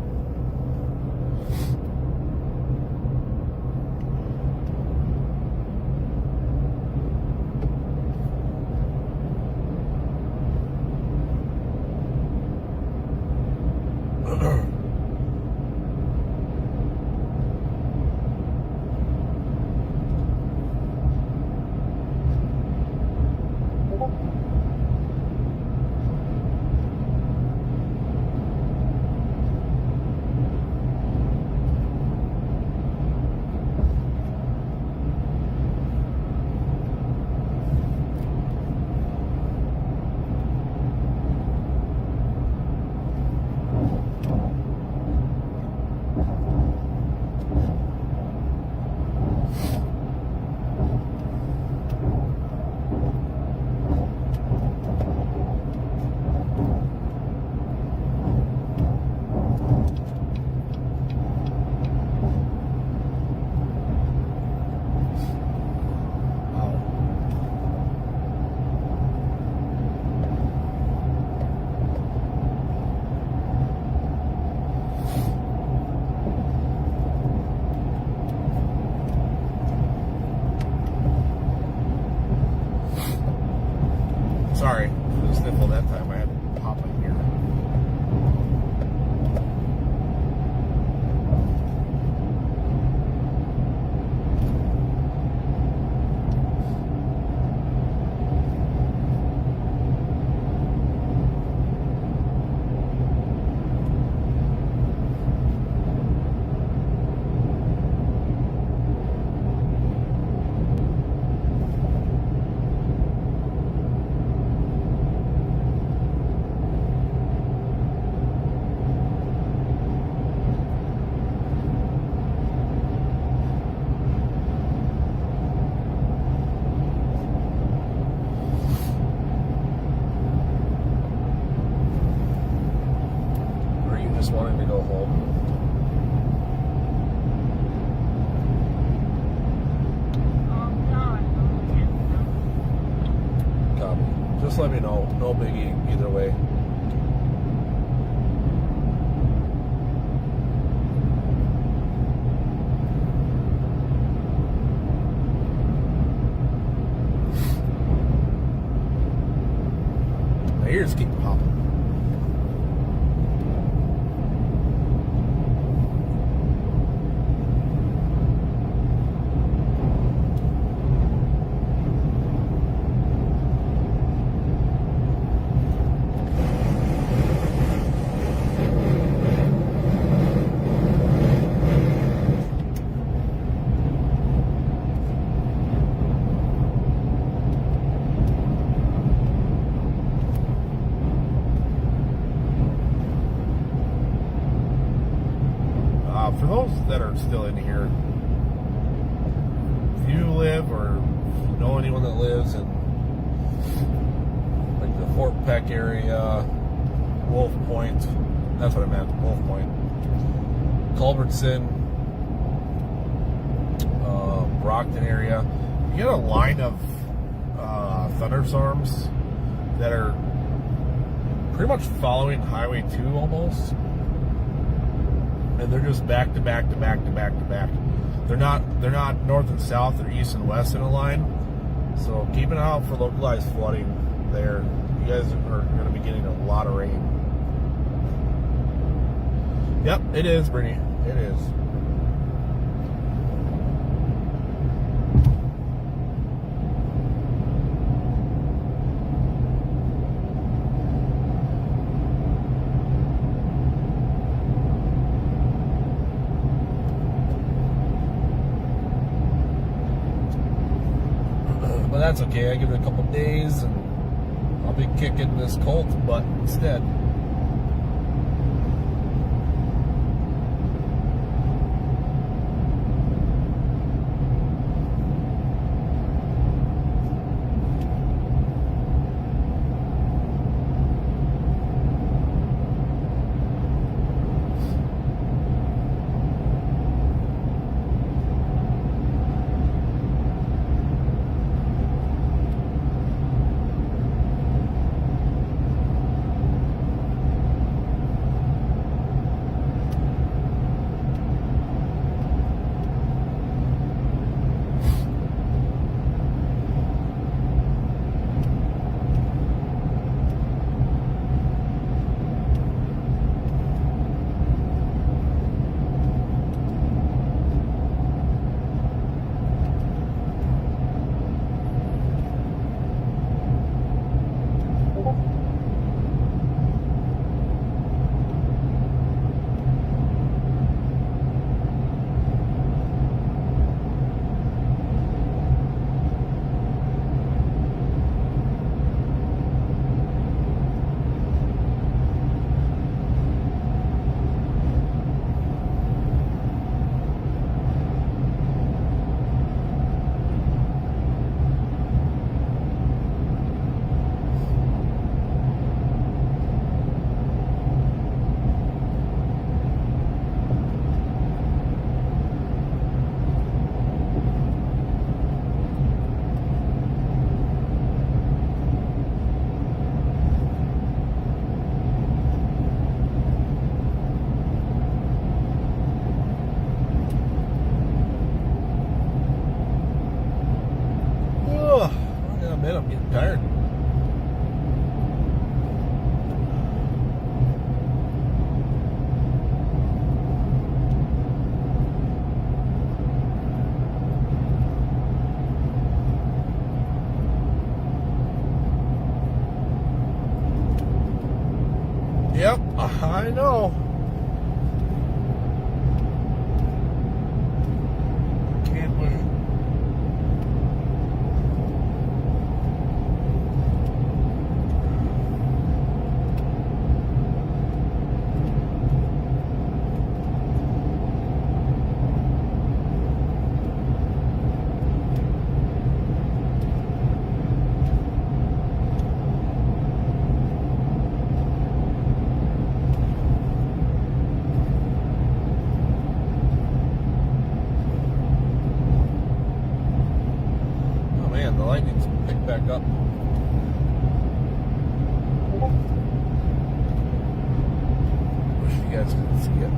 let me know. No biggie either way. My ears keep popping. For those that are still in here, if you live or know anyone that lives in like the Fort Peck area, Wolf Point, that's what I meant, Wolf Point, Culbertson, Brockton area, you get a line of thunderstorms that are pretty much following Highway 2 almost. And they're just back to back to back to back to back. They're not north and south, they're east and west in a line. So keep an eye out for localized flooding there. You guys are going to be getting a lot of rain. Yep, it is, Brittany. It is. But that's okay. I give it a couple days and I'll be kicking this Colt's butt instead. I'm getting tired. Yep, I know. Can't wait. The lightning's picked back up. Wish you guys could see it.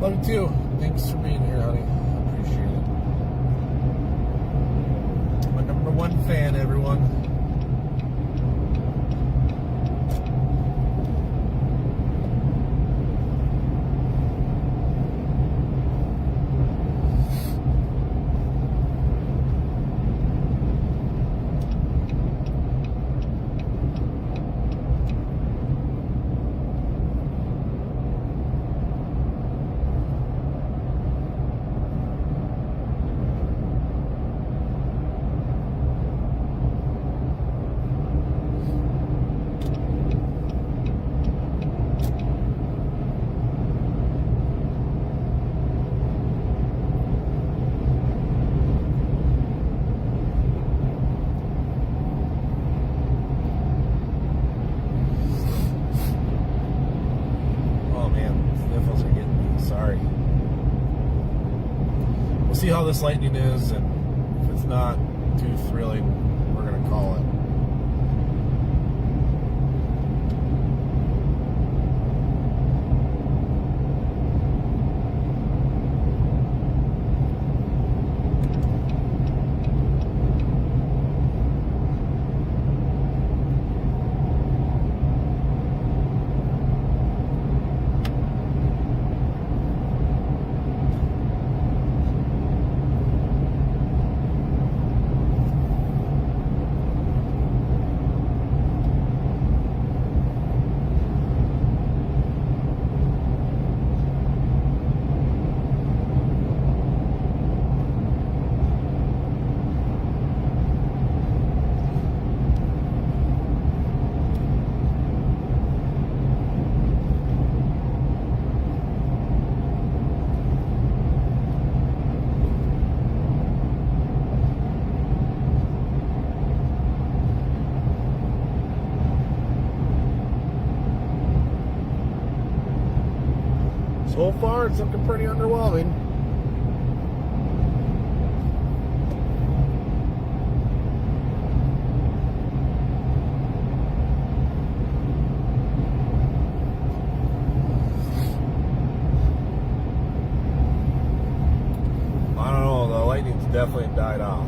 Love you too. Thanks for being here, honey. I appreciate it. My number one fan, everyone. See how this lightning is, and if it's not too thrilling, we're going to call it. So far, it's looking pretty underwhelming. I don't know, the lightning's definitely died off.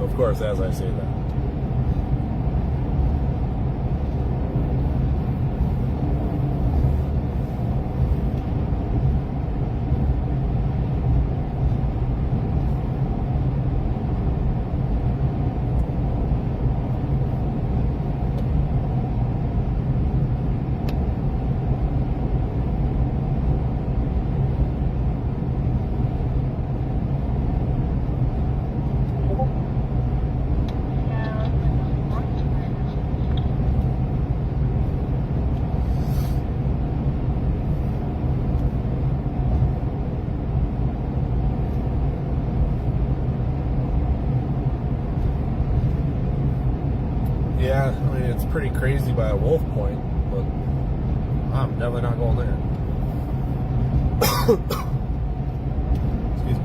Of course, as I say that. Yeah, I mean, it's pretty crazy by a Wolf Point, but I'm definitely not going there. Excuse me.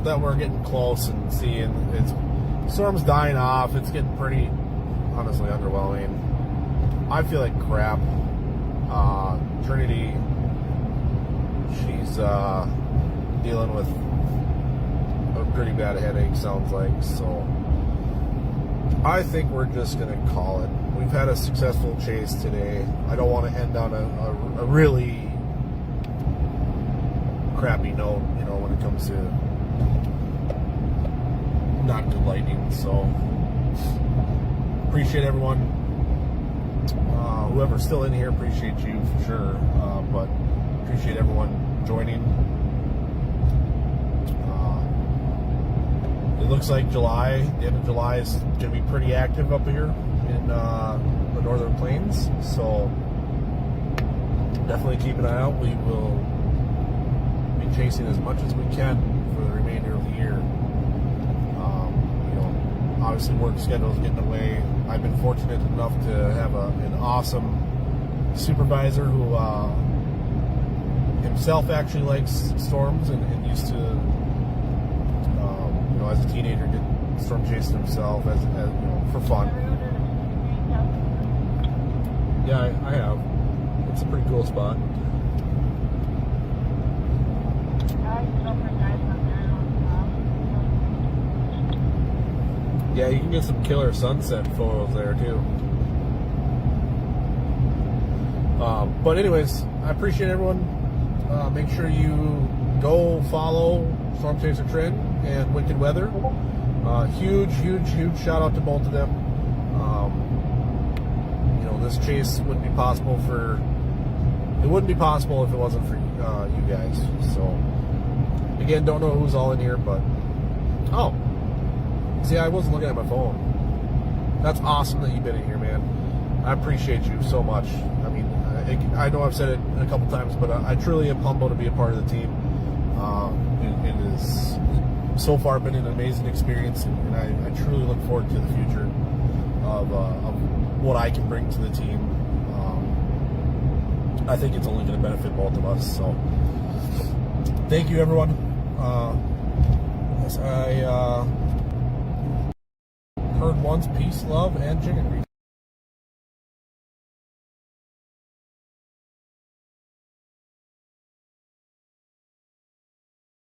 that we're getting close and seeing it's storm's dying off. It's getting pretty, honestly, underwhelming. I feel like crap. Trinity, she's dealing with a pretty bad headache, sounds like. So I think we're just going to call it. We've had a successful chase today. I don't want to end on a really crappy note, you know, when it comes to not good lightning. So appreciate everyone. Whoever's still in here, appreciate you for sure. But appreciate everyone joining. It looks like July, the end of July, is going to be pretty active up here in the northern plains. So definitely keep an eye out. We will be chasing as much as we can for the remainder of the year. You know, obviously work schedule is getting away. I've been fortunate enough to have an awesome supervisor who himself actually likes storms and used to, you know, as a teenager did storm chasing himself as you know, for fun. Yeah, I have. It's a pretty cool spot. Yeah, you can get some killer sunset photos there too. But anyways, I appreciate everyone. Make sure you go follow Storm Chaser Trend and Wicked Weather. Huge shout out to both of them. You know, this chase wouldn't be possible if it wasn't for you guys. So again, don't know who's all in here, but see, I wasn't looking at my phone. That's awesome that you've been in here, man. I appreciate you so much. I mean, I know I've said it a couple times, but I truly am humbled to be a part of the team. It has so far been an amazing experience, and I truly look forward to the future of what I can bring to the team. I think it's only going to benefit both of us. So, thank you, everyone. Yes, I heard once, peace, love, and chicken grease.